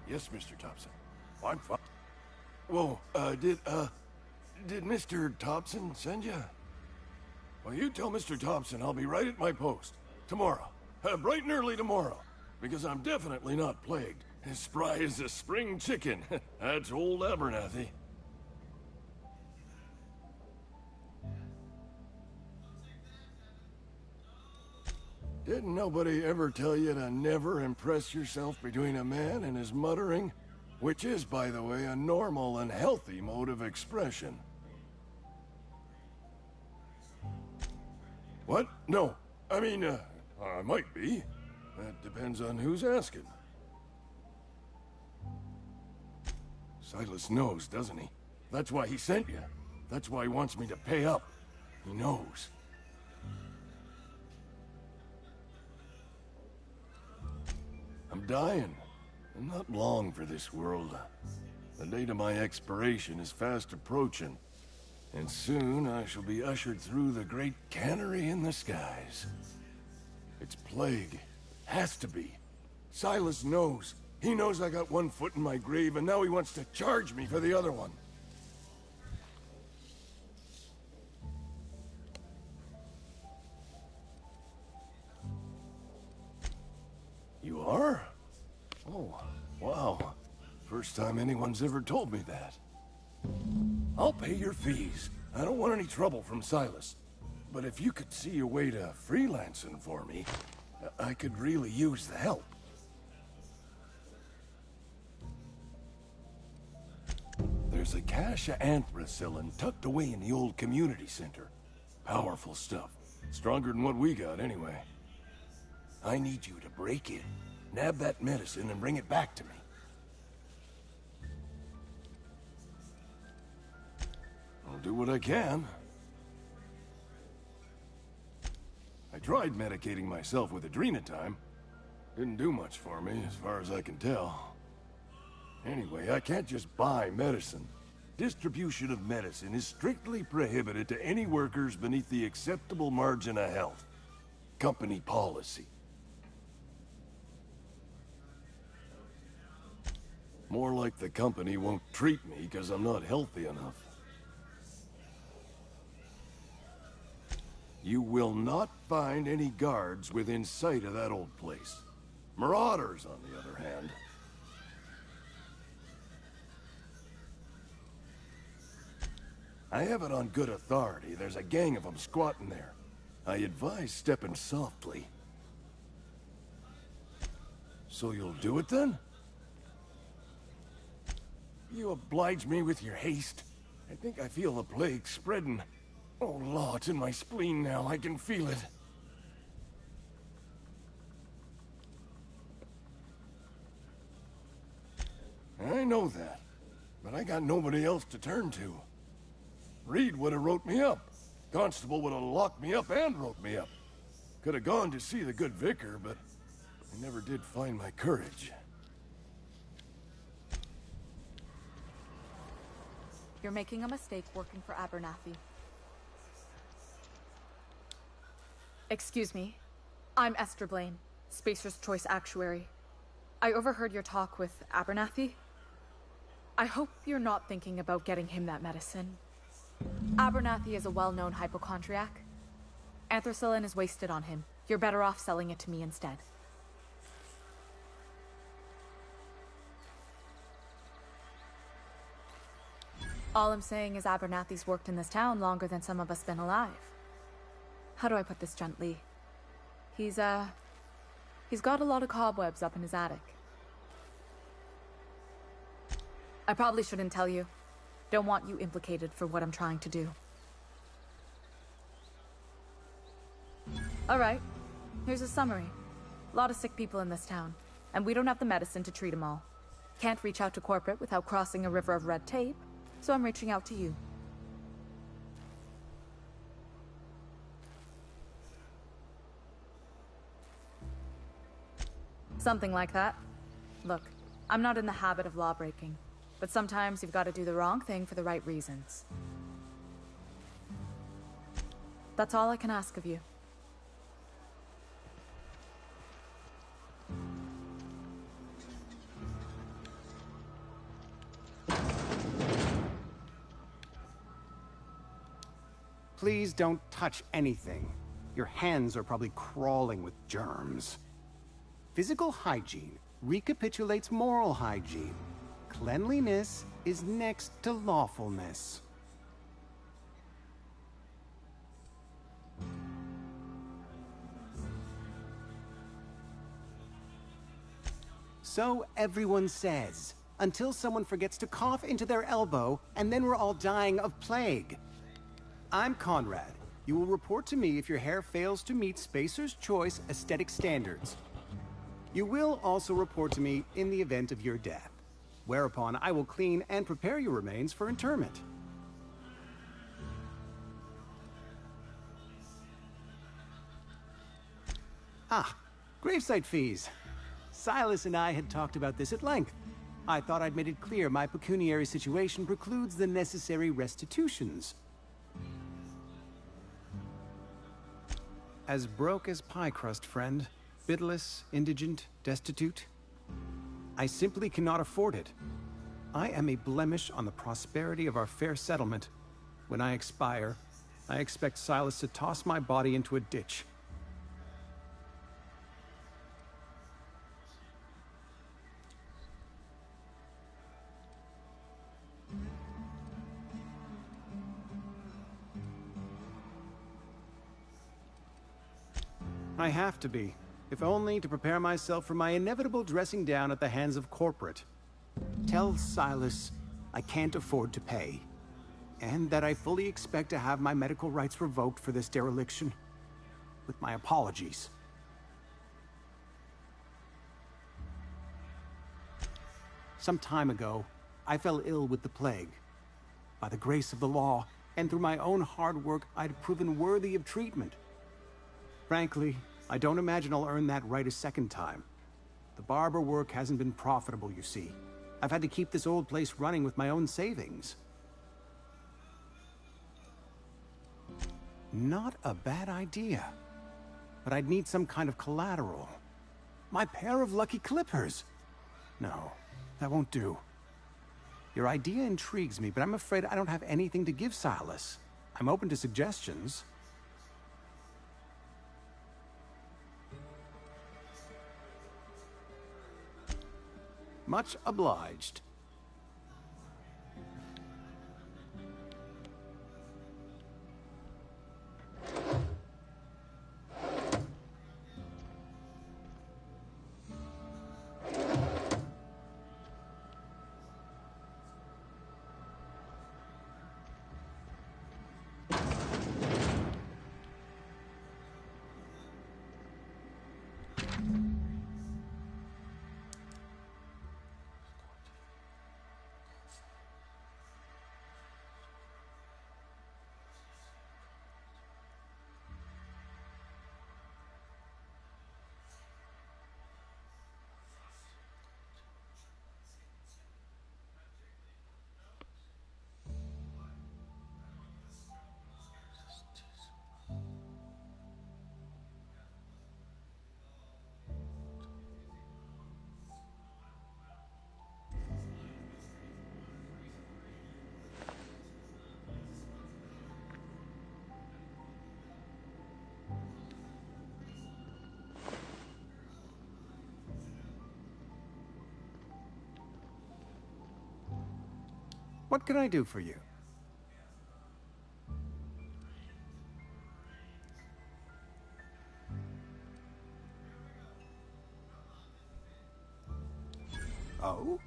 Yes, Mr. Thompson. I'm fine. Whoa, did Mr. Thompson send you? Well, you tell Mr. Thompson I'll be right at my post. Tomorrow. Bright and early tomorrow. Because I'm definitely not plagued. As spry as a spring chicken. That's old Abernathy. Didn't nobody ever tell you to never impress yourself between a man and his muttering? Which is, by the way, a normal and healthy mode of expression. What? No. I mean, I might be. That depends on who's asking. Silas knows, doesn't he? That's why he sent you. That's why he wants me to pay up. He knows. I'm dying. I'm not long for this world. The date of my expiration is fast approaching. And soon I shall be ushered through the great cannery in the skies. It's plague. Has to be. Silas knows. He knows I got one foot in my grave, and now he wants to charge me for the other one. You are? Oh, wow. First time anyone's ever told me that. I'll pay your fees. I don't want any trouble from Silas. But if you could see a way to freelancing for me, I could really use the help. There's a cache of anthracillin tucked away in the old community center. Powerful stuff. Stronger than what we got, anyway. I need you to break in, nab that medicine, and bring it back to me. I'll do what I can. I tried medicating myself with adrenatime. Didn't do much for me, as far as I can tell. Anyway, I can't just buy medicine. Distribution of medicine is strictly prohibited to any workers beneath the acceptable margin of health. Company policy. More like the company won't treat me because I'm not healthy enough. You will not find any guards within sight of that old place. Marauders, on the other hand. I have it on good authority. There's a gang of them squatting there. I advise stepping softly. So you'll do it then? You oblige me with your haste. I think I feel the plague spreading. Oh, Law, it's in my spleen now. I can feel it. I know that, but I got nobody else to turn to. Reed would have wrote me up. Constable would have locked me up and wrote me up. Could have gone to see the good vicar, but I never did find my courage. You're making a mistake working for Abernathy. Excuse me. I'm Esther Blaine, Spacer's Choice Actuary. I overheard your talk with Abernathy. I hope you're not thinking about getting him that medicine. Abernathy is a well-known hypochondriac. Anthracillin is wasted on him. You're better off selling it to me instead. All I'm saying is Abernathy's worked in this town longer than some of us been alive. How do I put this gently? He's got a lot of cobwebs up in his attic. I probably shouldn't tell you. Don't want you implicated for what I'm trying to do. All right, here's a summary. A lot of sick people in this town, and we don't have the medicine to treat them all. Can't reach out to corporate without crossing a river of red tape, so I'm reaching out to you. Something like that. Look, I'm not in the habit of law-breaking, but sometimes you've got to do the wrong thing for the right reasons. That's all I can ask of you. Please don't touch anything. Your hands are probably crawling with germs. Physical hygiene recapitulates moral hygiene. Cleanliness is next to lawfulness. So everyone says, until someone forgets to cough into their elbow, and then we're all dying of plague. I'm Conrad. You will report to me if your hair fails to meet Spacer's Choice aesthetic standards. You will also report to me in the event of your death, whereupon I will clean and prepare your remains for interment. Ah, gravesite fees. Silas and I had talked about this at length. I thought I'd made it clear my pecuniary situation precludes the necessary restitutions. As broke as pie crust, friend. Bidless, indigent, destitute. I simply cannot afford it. I am a blemish on the prosperity of our fair settlement. When I expire, I expect Silas to toss my body into a ditch. I have to be, if only to prepare myself for my inevitable dressing down at the hands of corporate. Tell Silas I can't afford to pay, and that I fully expect to have my medical rights revoked for this dereliction. With my apologies. Some time ago, I fell ill with the plague. By the grace of the law, and through my own hard work, I'd proven worthy of treatment. Frankly, I don't imagine I'll earn that right a second time. The barber work hasn't been profitable, you see. I've had to keep this old place running with my own savings. Not a bad idea. But I'd need some kind of collateral. My pair of lucky clippers! No, that won't do. Your idea intrigues me, but I'm afraid I don't have anything to give Silas. I'm open to suggestions. Much obliged. What can I do for you? Oh?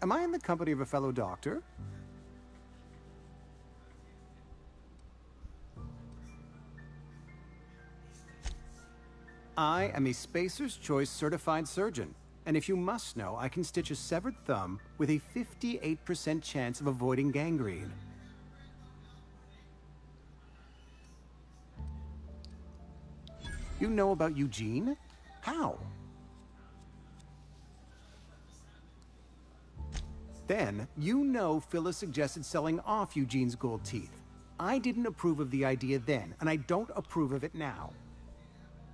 Am I in the company of a fellow doctor? I am a Spacer's Choice certified surgeon. And if you must know, I can stitch a severed thumb with a 58% chance of avoiding gangrene. You know about Eugene? How? Then, you know Phyllis suggested selling off Eugene's gold teeth. I didn't approve of the idea then, and I don't approve of it now.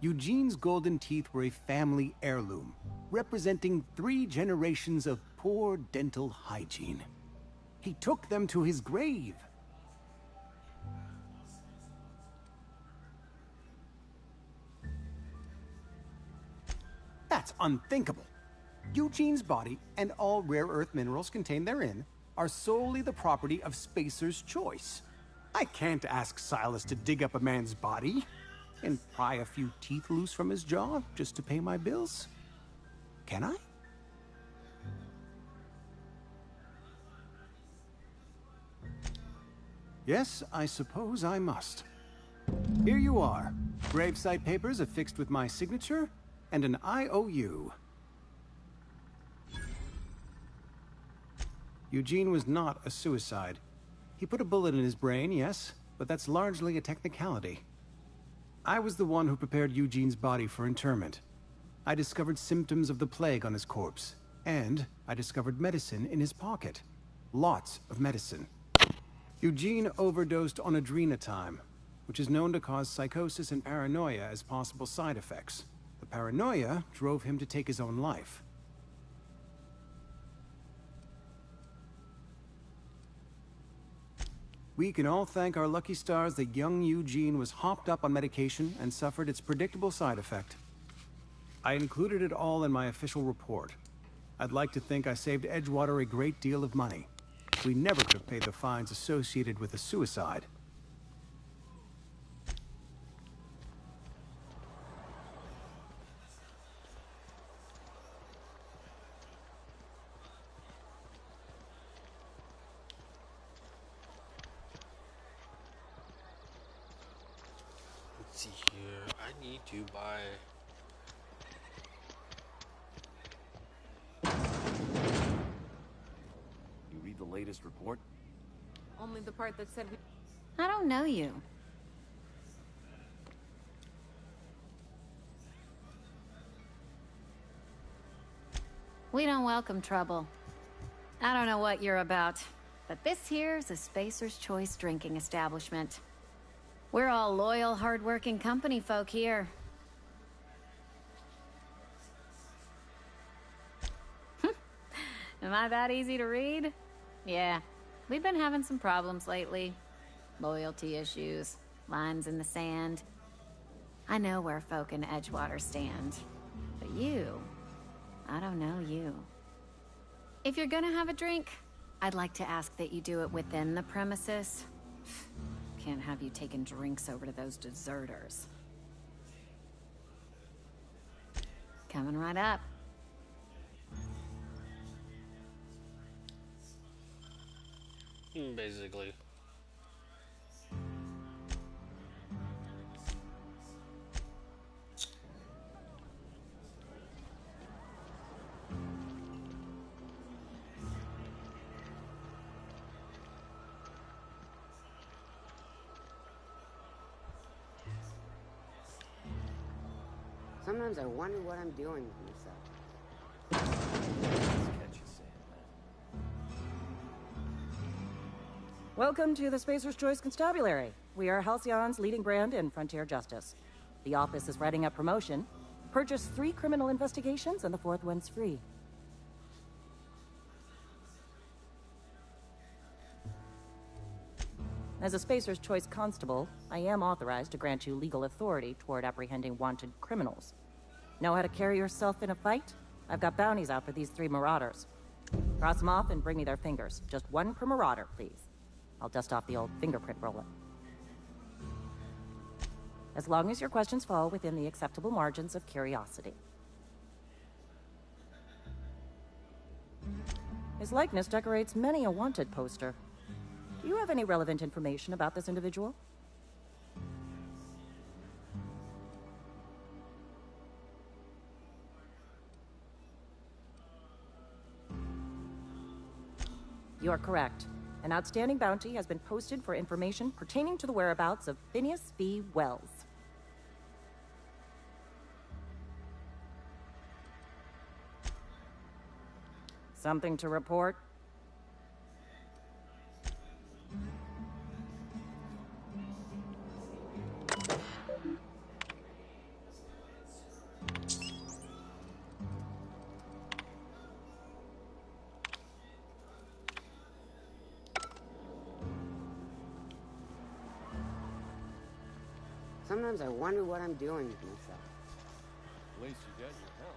Eugene's golden teeth were a family heirloom, representing 3 generations of poor dental hygiene. He took them to his grave. That's unthinkable. Eugene's body and all rare earth minerals contained therein are solely the property of Spacer's Choice. I can't ask Silas to dig up a man's body and pry a few teeth loose from his jaw just to pay my bills. Can I? Yes, I suppose I must. Here you are. Gravesite papers affixed with my signature and an IOU. Eugene was not a suicide. He put a bullet in his brain, yes, but that's largely a technicality. I was the one who prepared Eugene's body for interment. I discovered symptoms of the plague on his corpse, and I discovered medicine in his pocket. Lots of medicine. Eugene overdosed on adrenatime, which is known to cause psychosis and paranoia as possible side effects. The paranoia drove him to take his own life. We can all thank our lucky stars that young Eugene was hopped up on medication and suffered its predictable side effect. I included it all in my official report. I'd like to think I saved Edgewater a great deal of money. We never could have paid the fines associated with a suicide. Let's see here. I need to buy. You read the latest report? Only the part that said we... I don't know you. We don't welcome trouble. I don't know what you're about, but this here's a Spacer's Choice drinking establishment. We're all loyal, hard-working company folk here. Am I that easy to read? Yeah, we've been having some problems lately. Loyalty issues, lines in the sand. I know where folk in Edgewater stand. But you, I don't know you. If you're gonna have a drink, I'd like to ask that you do it within the premises. Can't have you taking drinks over to those deserters. Coming right up. Basically. Sometimes I wonder what I'm doing with myself. Welcome to the Spacer's Choice Constabulary. We are Halcyon's leading brand in frontier justice. The office is writing a promotion. Purchase 3 criminal investigations and the 4th one's free. As a Spacer's Choice constable, I am authorized to grant you legal authority toward apprehending wanted criminals. Know how to carry yourself in a fight? I've got bounties out for these 3 marauders. Cross them off and bring me their fingers. Just 1 per marauder, please. I'll dust off the old fingerprint roller. As long as your questions fall within the acceptable margins of curiosity. His likeness decorates many a wanted poster. Do you have any relevant information about this individual? You are correct. An outstanding bounty has been posted for information pertaining to the whereabouts of Phineas V. Wells. Something to report? Sometimes I wonder what I'm doing with myself. At least you got your help.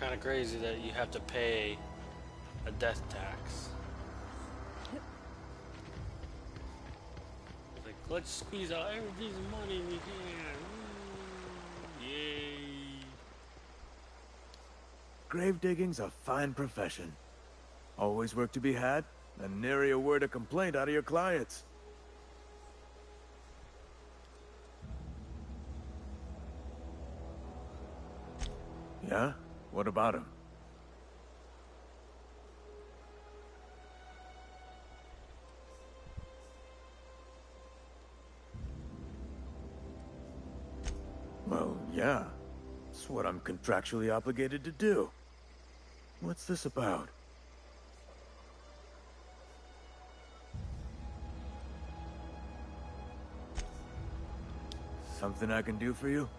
kind of crazy that you have to pay a death tax. It's like, let's squeeze out every piece of money we can. Woo, yay. Grave digging's a fine profession. Always work to be had, and nary a word of complaint out of your clients. Yeah? What about him? Well, yeah. It's what I'm contractually obligated to do. What's this about? Something I can do for you?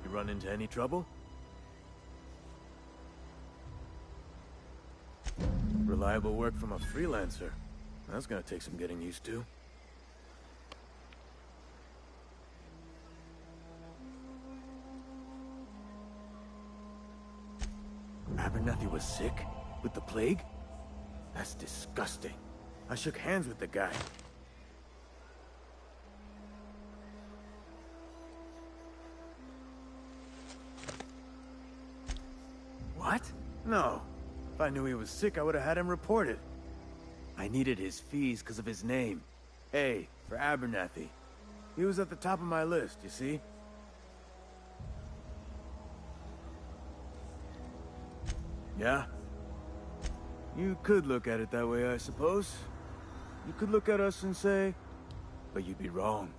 You run into any trouble? Reliable work from a freelancer. That's gonna take some getting used to. Abernathy was sick? With the plague? That's disgusting. I shook hands with the guy. What? No. If I knew he was sick, I would have had him reported. I needed his fees because of his name. A, for Abernathy. He was at the top of my list, you see? Yeah? You could look at it that way, I suppose. You could look at us and say, but you'd be wrong.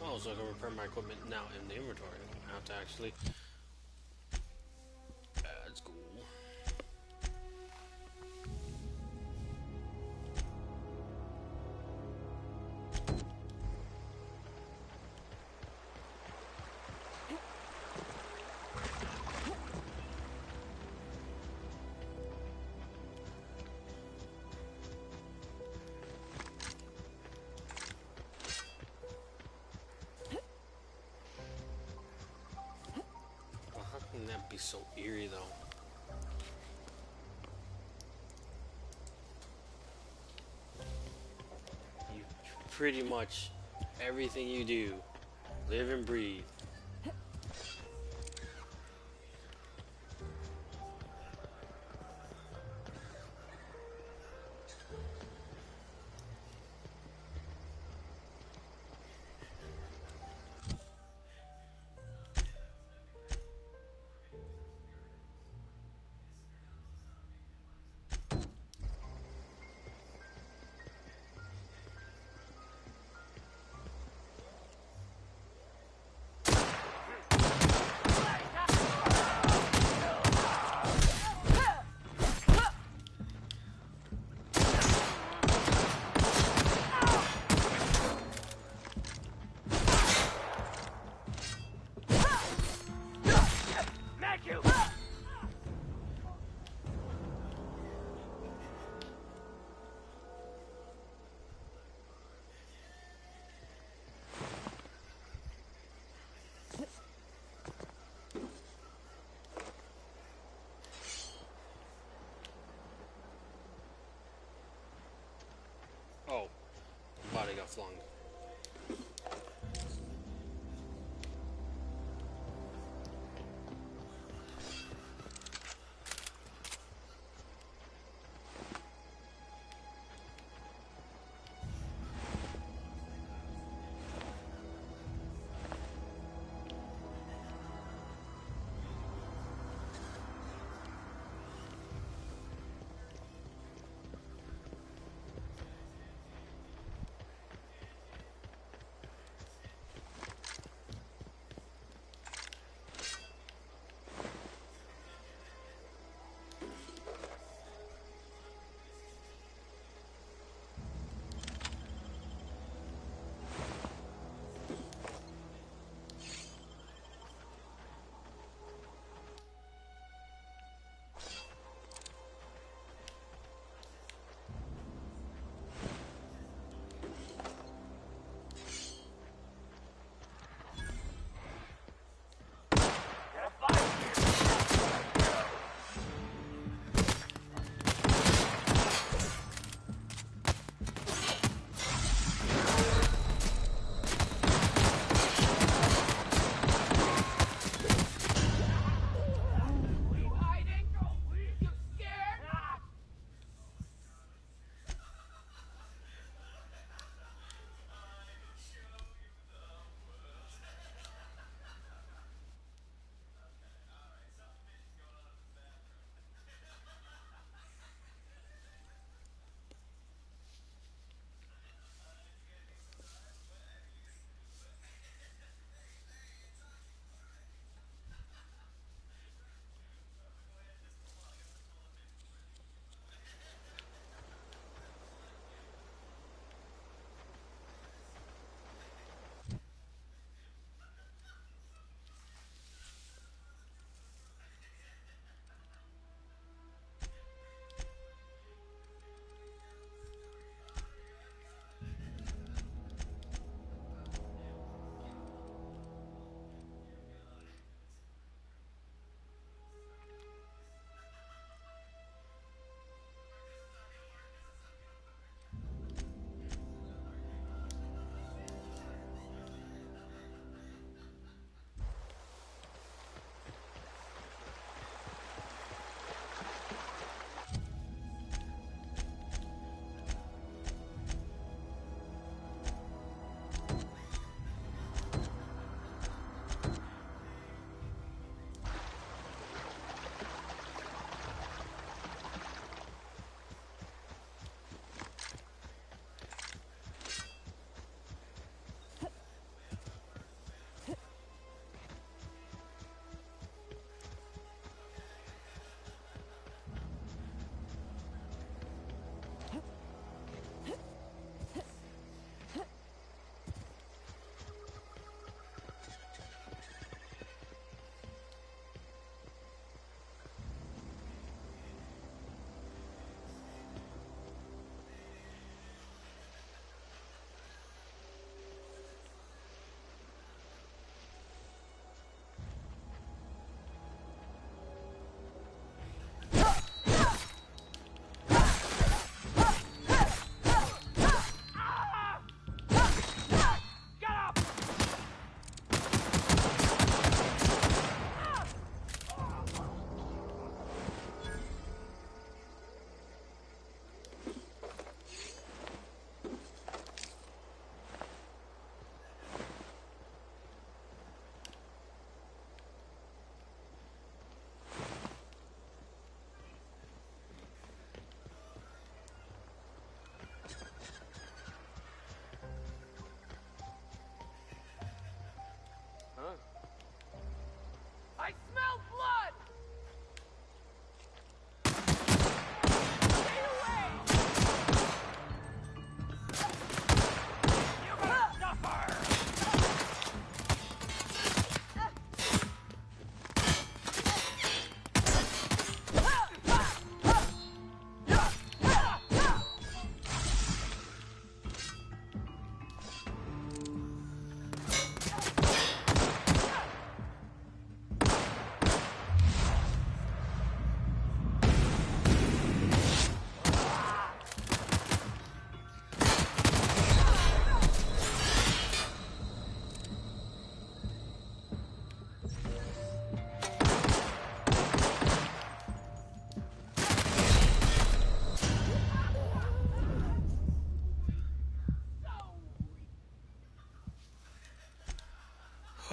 Oh, so I can repair my equipment now in the inventory. I don't have to actually. That's cool. How can that be so eerie, though? You pretty much everything you do, live and breathe. flung.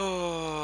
Oh.